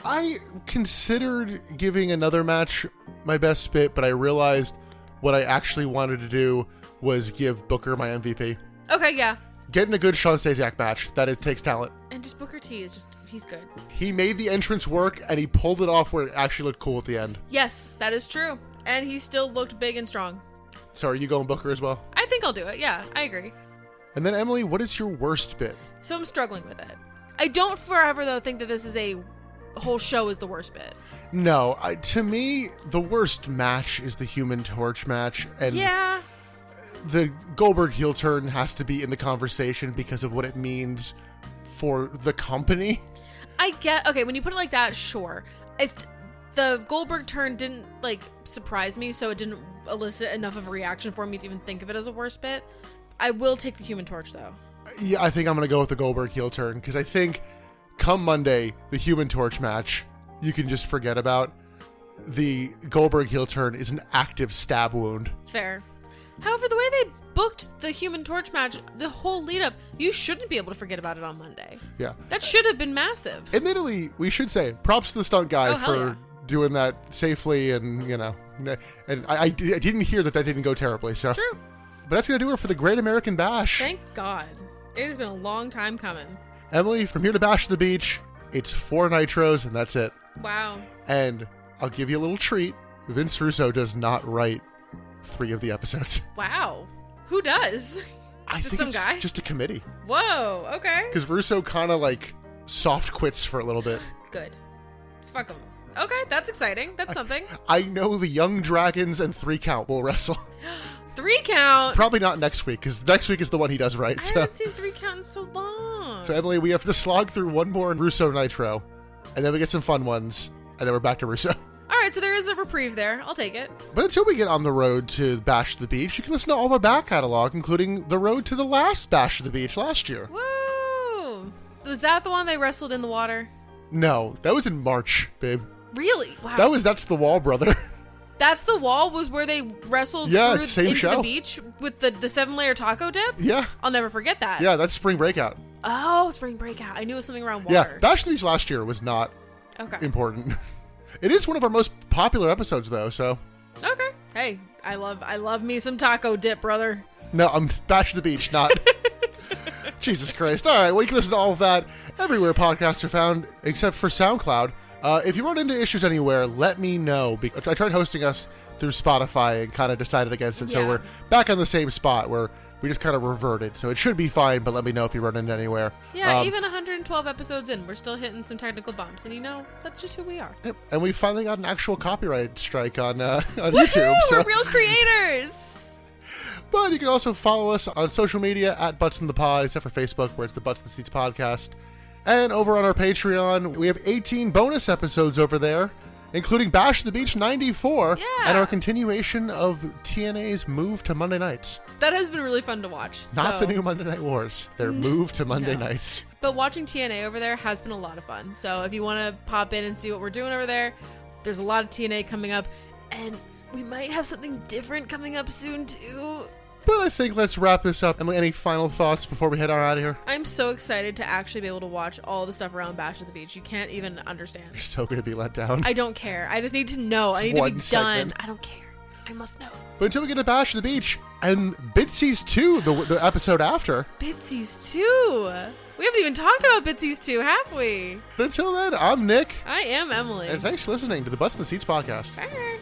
I considered giving another match my best bit, but I realized what I actually wanted to do was give Booker my MVP. Okay, yeah. Getting a good Shawn Stasiak match, takes talent. And just Booker T is just, he's good. He made the entrance work, and he pulled it off where it actually looked cool at the end. Yes, that is true. And he still looked big and strong. So are you going Booker as well? I think I'll do it. Yeah, I agree. And then, Emily, what is your worst bit? So I'm struggling with it. I don't forever, though, think that this is a whole show is the worst bit. No, to me, the worst match is the Human Torch match. And Yeah. the Goldberg heel turn has to be in the conversation because of what it means for the company. I get, okay, when you put it like that, sure. If the Goldberg turn didn't, like, surprise me, so it didn't elicit enough of a reaction for me to even think of it as a worst bit, I will take the Human Torch, though. Yeah, I think I'm going to go with the Goldberg heel turn because I think come Monday, the Human Torch match, you can just forget about. The Goldberg heel turn is an active stab wound. Fair. However, the way they booked the Human Torch match, the whole lead up, you shouldn't be able to forget about it on Monday. Yeah. That should have been massive. Admittedly, we should say props to the stunt guy Oh, hell for yeah. doing that safely and, you know, and I didn't hear that didn't go terribly. So. True. But that's going to do it for the Great American Bash. Thank God. It has been a long time coming. Emily, from here to Bash the Beach, it's 4 Nitros and that's it. Wow. And I'll give you a little treat. Vince Russo does not write 3 of the episodes. Wow. Who does? I Just think some it's guy? just a committee. Whoa. Okay. Because Russo kind of like soft quits for a little bit. Good. Fuck him. Okay, that's exciting. That's something. I know the Young Dragons and 3 Count will wrestle. 3 count. Probably not next week, because next week is the one he does right. I So. haven't seen 3 count in so long. So, Emily, we have to slog through one more Russo Nitro, and then we get some fun ones, and then we're back to Russo. All right, so there is a reprieve there. I'll take it. But until we get on the road to Bash the Beach, you can listen to all of our back catalog, including the road to the last Bash of the Beach last year. Woo! Was that the one they wrestled in the water? No, that was in March, babe. Really? Wow. That's the Wall, brother. That's the wall was where they wrestled Yeah, through same into show. the beach with the 7-layer taco dip? Yeah. I'll never forget that. Yeah, that's Spring Breakout. Oh, spring breakout. I knew it was something around water. Yeah, Bash the Beach last year was not Okay. important. It is one of our most popular episodes, though, so... Okay. Hey, I love me some taco dip, brother. No, I'm Bash the Beach, not... Jesus Christ. All right, well, you can listen to all of that everywhere podcasts are found, except for SoundCloud. If you run into issues anywhere, let me know. Because I tried hosting us through Spotify and kind of decided against it, so Yeah. we're back on the same spot where we just kind of reverted. So it should be fine, but let me know if you run into anywhere. Yeah, even 112 episodes in, we're still hitting some technical bumps, and that's just who we are. Yep, and we finally got an actual copyright strike on Woohoo! YouTube. So We're real creators. But you can also follow us on social media at Butts in the Pod, except for Facebook, where it's the Butts in the Seats podcast. And over on our Patreon, we have 18 bonus episodes over there, including Bash the Beach 94 and our continuation of TNA's move to Monday nights. That has been really fun to watch. Not the new Monday Night Wars. Their move to Monday nights. But watching TNA over there has been a lot of fun. So if you want to pop in and see what we're doing over there, there's a lot of TNA coming up. And we might have something different coming up soon, too. But I think let's wrap this up. And any final thoughts before we head on out of here? I'm so excited to actually be able to watch all the stuff around Bash at the Beach. You can't even understand. You're so going to be let down. I don't care. I just need to know. I need to be done. I don't care. I must know. But until we get to Bash at the Beach and Bitsies 2, the episode after. Bitsies 2? We haven't even talked about Bitsies 2, have we? But until then, I'm Nick. I am Emily. And thanks for listening to the Butts in the Seats podcast. Bye.